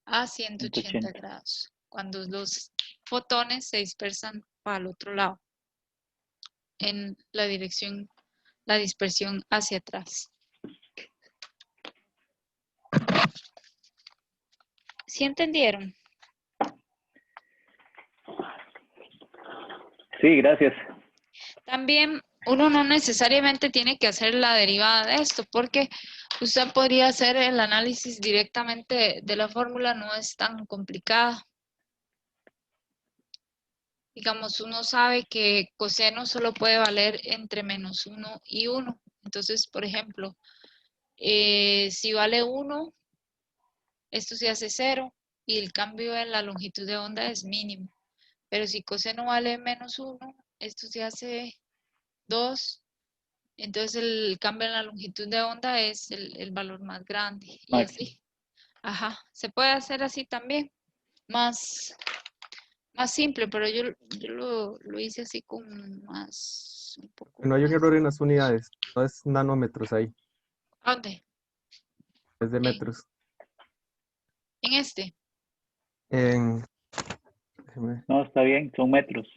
A 180 180. grados, cuando los fotones se dispersan para el otro lado, en la dirección, la dispersión hacia atrás. ¿Sí entendieron? Sí, gracias. También uno no necesariamente tiene que hacer la derivada de esto, porque usted podría hacer el análisis directamente de la fórmula, no es tan complicada. Digamos, uno sabe que coseno solo puede valer entre menos 1 y 1. Entonces, por ejemplo, si vale 1, esto se hace 0 y el cambio en la longitud de onda es mínimo. Pero si coseno vale menos 1, esto se hace 2. Entonces el cambio en la longitud de onda es el valor más grande. Y Máximo. así. Ajá. Se puede hacer así también. Más simple, pero yo lo hice así con más, un poco No hay un más. error en las unidades, no es nanómetros ahí, ¿Dónde? es de metros. En este. Déjeme- No, está bien, son metros.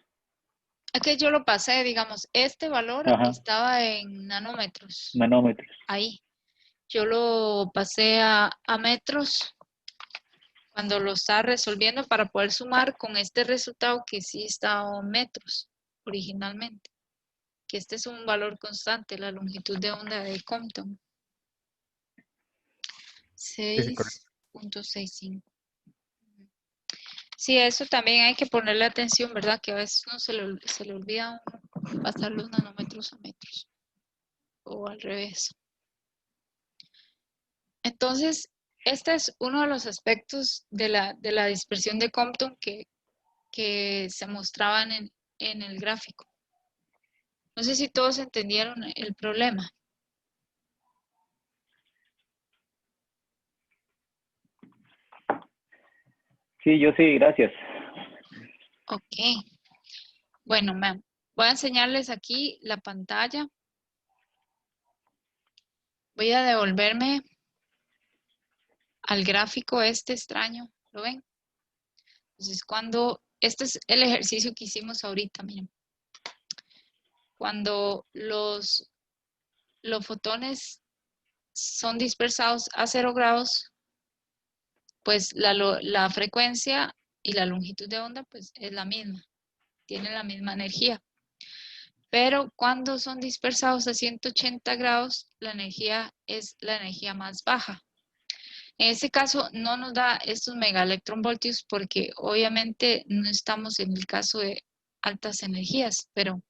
Aquí yo lo pasé, digamos, este valor Ajá, estaba en nanómetros. nanómetros. Ahí. Yo lo pasé a metros cuando lo estaba resolviendo para poder sumar con este resultado que sí estaba en metros originalmente. Que este es un valor constante, la longitud de onda de Compton. Sí, correcto. 6.65. Sí, eso también hay que ponerle atención, ¿verdad? Que a veces uno se le olvida a uno pasar los nanómetros a metros. O al revés. Entonces, este es uno de los aspectos de la dispersión de Compton que se mostraban en el gráfico. No sé si todos entendieron el problema. Sí, yo sí, gracias. Ok. Bueno, voy a enseñarles aquí la pantalla. Voy a devolverme al gráfico este extraño. ¿Lo ven? Entonces, este es el ejercicio que hicimos ahorita, miren. Cuando los fotones son dispersados a 0 grados, pues la frecuencia y la longitud de onda pues es la misma, tienen la misma energía. Pero cuando son dispersados a 180 grados, la energía es la energía más baja. En este caso no nos da estos megaelectronvoltios porque obviamente no estamos en el caso de altas energías, pero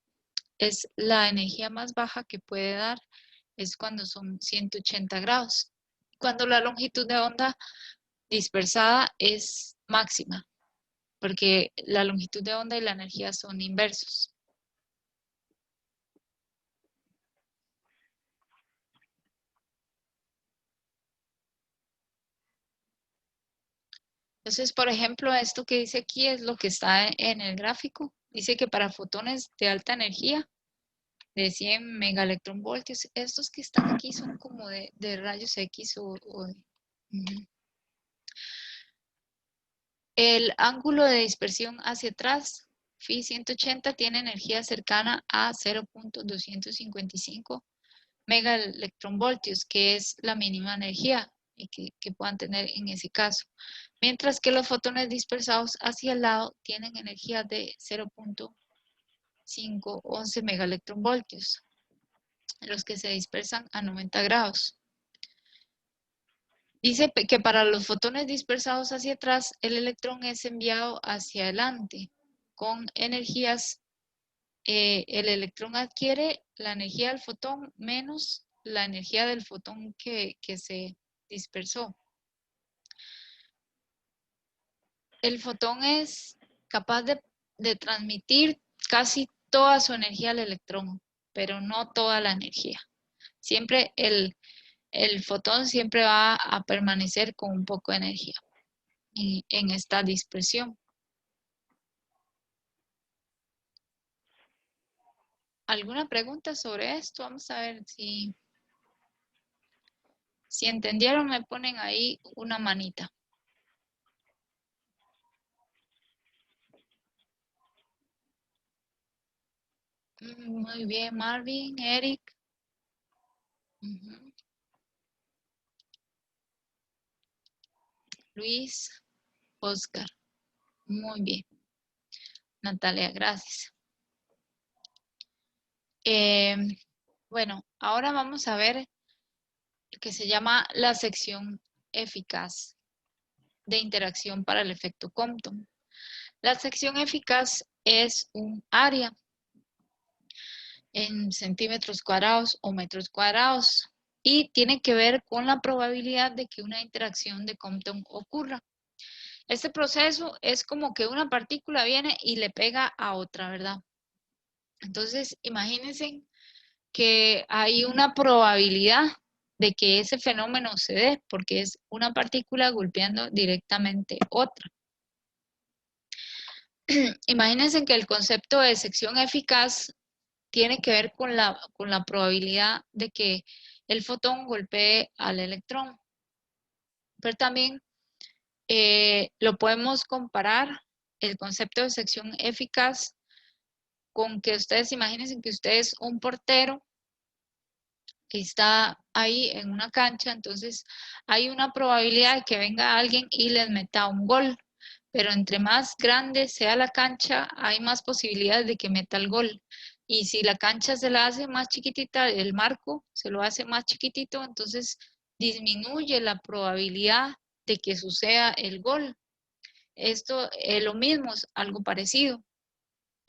es la energía más baja que puede dar es cuando son 180 grados. Cuando la longitud de onda dispersada es máxima, porque la longitud de onda y la energía son inversos. Entonces, por ejemplo, esto que dice aquí es lo que está en el gráfico. Dice que para fotones de alta energía, de 100 megaelectronvoltios, estos que están aquí son como de rayos X o de... El ángulo de dispersión hacia atrás, phi 180, tiene energía cercana a 0.255 megaelectronvoltios, que es la mínima energía que puedan tener en ese caso. Mientras que los fotones dispersados hacia el lado tienen energía de 0.511 megaelectronvoltios, los que se dispersan a 90 grados. Dice que para los fotones dispersados hacia atrás, el electrón es enviado hacia adelante con energías. El electrón adquiere la energía del fotón menos la energía del fotón que se dispersó. El fotón es capaz de transmitir casi toda su energía al electrón, pero no toda la energía. Siempre el fotón siempre va a permanecer con un poco de energía en esta dispersión. ¿Alguna pregunta sobre esto? Vamos a ver si entendieron, me ponen ahí una manita. Muy bien, Marvin, Eric. Luis, Oscar. Muy bien. Natalia, gracias. Bueno, ahora vamos a ver lo que se llama la sección eficaz de interacción para el efecto Compton. La sección eficaz es un área en centímetros cuadrados o metros cuadrados y tiene que ver con la probabilidad de que una interacción de Compton ocurra. Este proceso es como que una partícula viene y le pega a otra, ¿verdad? Entonces, imagínense que hay una probabilidad de que ese fenómeno se dé, porque es una partícula golpeando directamente otra. Imagínense que el concepto de sección eficaz tiene que ver con la probabilidad de que el fotón golpee al electrón. Pero también lo podemos comparar, el concepto de sección eficaz, con que ustedes imagínense que usted es un portero que está ahí en una cancha, entonces hay una probabilidad de que venga alguien y les meta un gol. Pero entre más grande sea la cancha, hay más posibilidades de que meta el gol. Y si la cancha se la hace más chiquitita, el marco se lo hace más chiquitito, entonces disminuye la probabilidad de que suceda el gol. Esto es lo mismo, es algo parecido.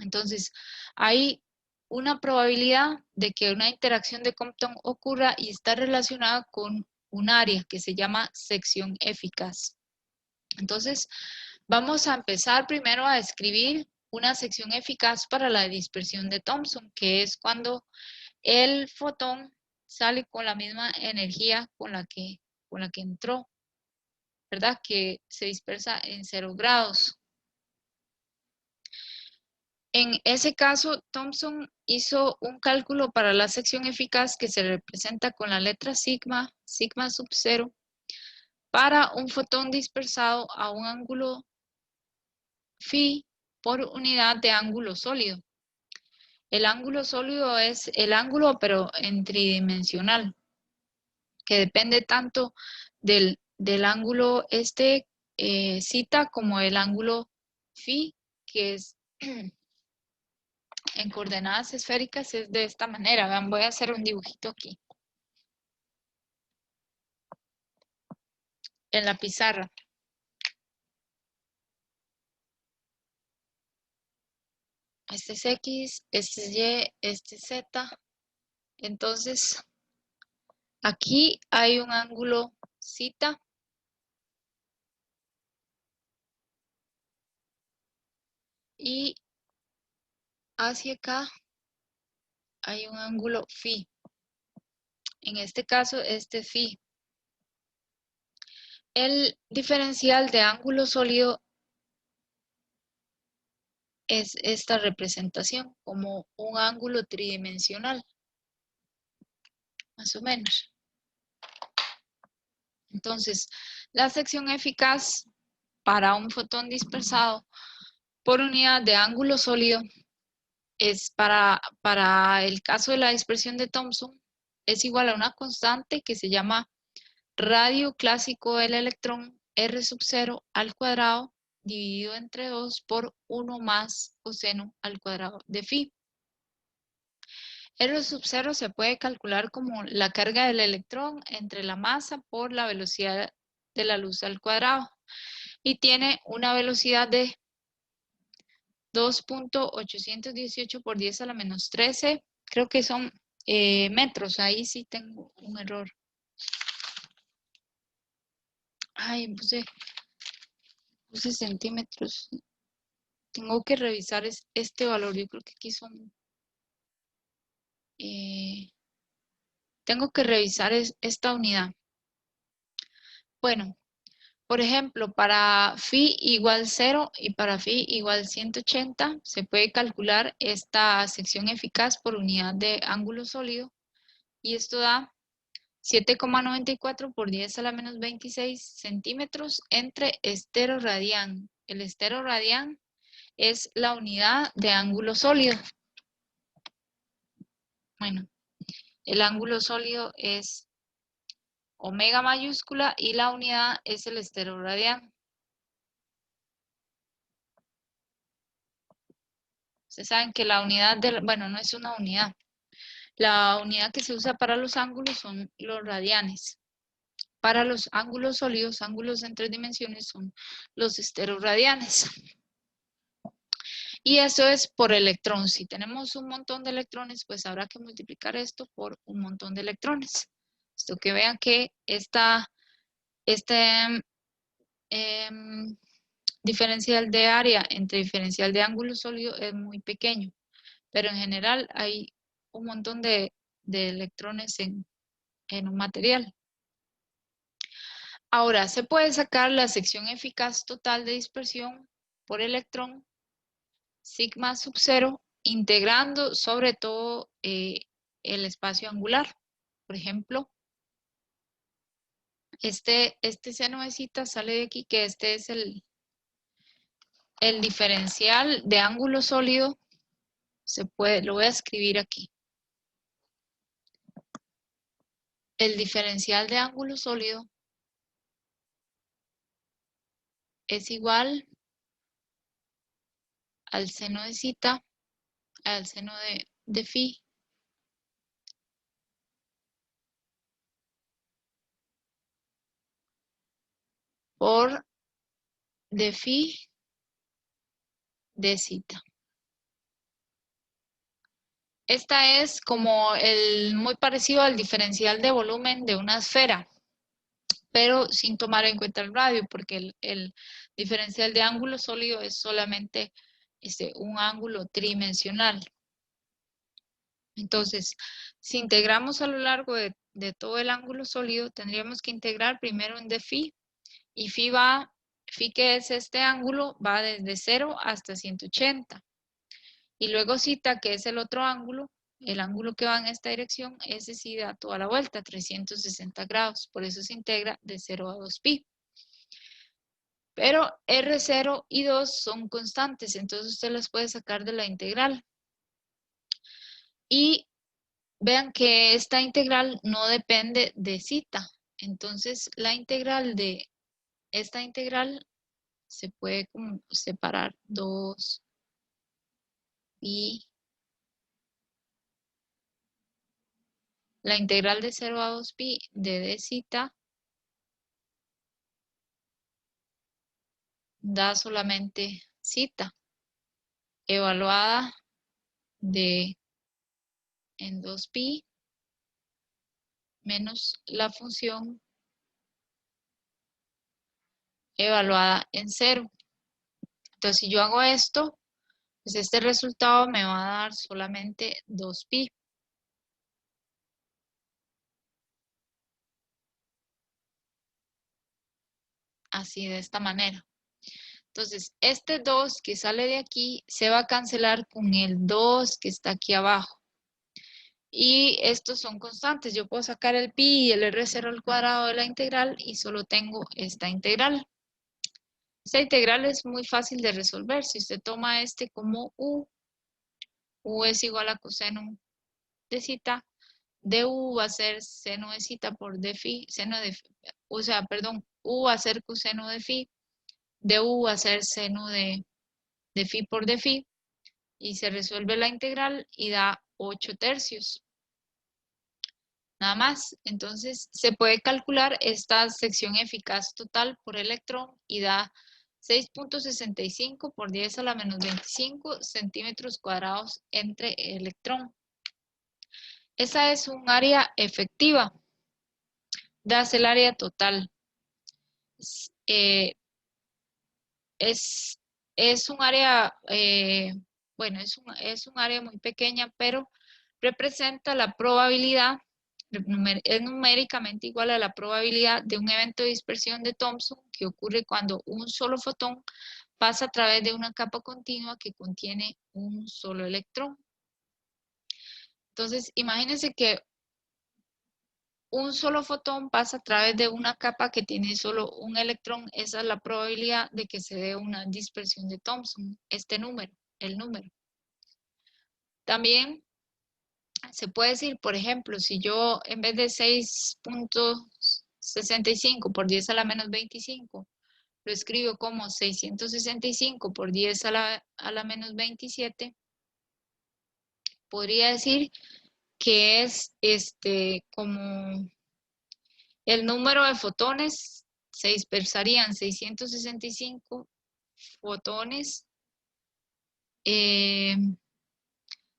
Entonces, hay una probabilidad de que una interacción de Compton ocurra y está relacionada con un área que se llama sección eficaz. Entonces, vamos a empezar primero a describir una sección eficaz para la dispersión de Thomson, que es cuando el fotón sale con la misma energía con la que entró, ¿verdad? Que se dispersa en 0 grados. En ese caso, Thomson hizo un cálculo para la sección eficaz que se representa con la letra sigma, sigma sub 0, para un fotón dispersado a un ángulo phi por unidad de ángulo sólido. El ángulo sólido es el ángulo, pero en tridimensional, que depende tanto del ángulo zeta como el ángulo phi, que es en coordenadas esféricas, es de esta manera. Vean, voy a hacer un dibujito aquí en la pizarra. Este es X, este es Y, este es Z. Entonces, aquí hay un ángulo zeta. Y hacia acá hay un ángulo phi. En este caso, este phi. El diferencial de ángulo sólido es esta representación como un ángulo tridimensional, más o menos. Entonces, la sección eficaz para un fotón dispersado por unidad de ángulo sólido es para el caso de la dispersión de Thomson, es igual a una constante que se llama radio clásico del electrón R sub 0 al cuadrado dividido entre 2 por 1 más coseno al cuadrado de phi. R sub 0 se puede calcular como la carga del electrón entre la masa por la velocidad de la luz al cuadrado. Y tiene una velocidad de 2.818 por 10 a la menos 13. Creo que son metros. Ahí sí tengo un error. Ay, puse centímetros. Tengo que revisar este valor. Yo creo que aquí son... tengo que revisar esta unidad. Bueno, por ejemplo, para phi igual 0 y para phi igual 180, se puede calcular esta sección eficaz por unidad de ángulo sólido. Y esto da 7,94 por 10 a la menos 26 centímetros entre esteroradián. El esteroradián es la unidad de ángulo sólido. Bueno, el ángulo sólido es omega mayúscula y la unidad es el esteroradián. Ustedes saben que la unidad bueno, no es una unidad. La unidad que se usa para los ángulos son los radianes. Para los ángulos sólidos, ángulos en 3 dimensiones, son los esteroradianes. Y eso es por electrón. Si tenemos un montón de electrones, pues habrá que multiplicar esto por un montón de electrones. Esto que vean que este diferencial de área entre diferencial de ángulo sólido es muy pequeño. Pero en general hay un montón de electrones en un material. Ahora, se puede sacar la sección eficaz total de dispersión por electrón, sigma sub 0, integrando sobre todo el espacio angular. Por ejemplo, este seno de zeta sale de aquí, que este es el diferencial de ángulo sólido. Lo voy a escribir aquí. El diferencial de ángulo sólido es igual al seno de zeta, al seno de phi, por de phi de zeta. Esta es como muy parecido al diferencial de volumen de una esfera, pero sin tomar en cuenta el radio, porque el diferencial de ángulo sólido es solamente un ángulo tridimensional. Entonces, si integramos a lo largo de todo el ángulo sólido, tendríamos que integrar primero en de phi, y phi que es este ángulo, va desde 0 hasta 180. Y luego zeta, que es el otro ángulo, el ángulo que va en esta dirección, ese sí da toda la vuelta, 360 grados. Por eso se integra de 0 a 2pi. Pero R0 y 2 son constantes, entonces usted las puede sacar de la integral. Y vean que esta integral no depende de zeta. Entonces la integral de esta integral se puede como separar 2 y la integral de 0 a 2pi de d zeta da solamente zeta evaluada en 2pi menos la función evaluada en 0. Entonces, si yo hago esto, pues este resultado me va a dar solamente 2pi. Así, de esta manera. Entonces, este 2 que sale de aquí se va a cancelar con el 2 que está aquí abajo. Y estos son constantes. Yo puedo sacar el pi y el R0 al cuadrado de la integral y solo tengo esta integral. Esta integral es muy fácil de resolver. Si usted toma este como u es igual a coseno de zeta, du va a ser seno de zeta por d phi, u va a ser coseno de phi, du va a ser seno de phi por d phi, y se resuelve la integral y da 8 tercios. nada más. Entonces, se puede calcular esta sección eficaz total por electrón y da 6.65 por 10 a la menos 25 centímetros cuadrados entre electrón. Esa es un área efectiva. Das el área total. Es un área, bueno, es un área muy pequeña, pero representa la probabilidad, es numéricamente igual a la probabilidad de un evento de dispersión de Thomson que ocurre cuando un solo fotón pasa a través de una capa continua que contiene un solo electrón. Entonces, imagínense que un solo fotón pasa a través de una capa que tiene solo un electrón. Esa es la probabilidad de que se dé una dispersión de Thomson, este número, el número. También se puede decir, por ejemplo, si yo en vez de 6.65 por 10 a la menos 25, lo escribo como 665 por 10 a la menos 27, podría decir que es como el número de fotones, se dispersarían 665 fotones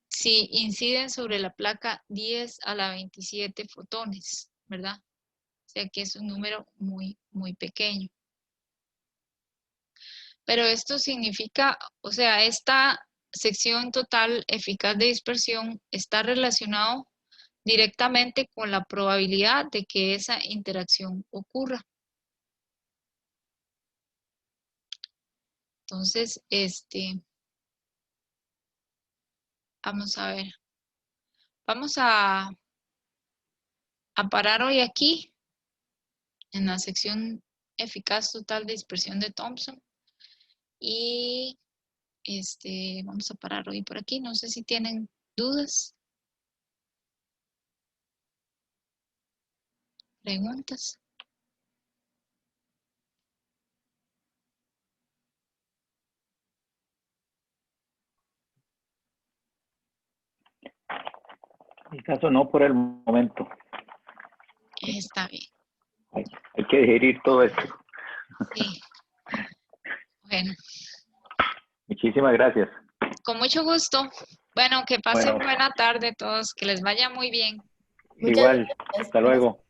si inciden sobre la placa 10 a la 27 fotones, ¿verdad? O sea que es un número muy, muy pequeño. Pero esto significa, o sea, esta sección total eficaz de dispersión está relacionado directamente con la probabilidad de que esa interacción ocurra. Entonces, vamos a ver. Vamos a parar hoy aquí en la sección eficaz total de dispersión de Thomson. Y vamos a parar hoy por aquí. No sé si tienen dudas, preguntas. En mi caso no por el momento. Está bien. Hay que digerir todo esto. Sí. Bueno, Muchísimas gracias. con mucho gusto. Bueno, que pasen Bueno, buena tarde todos, que les vaya muy bien. Muchas igual. gracias. Hasta luego.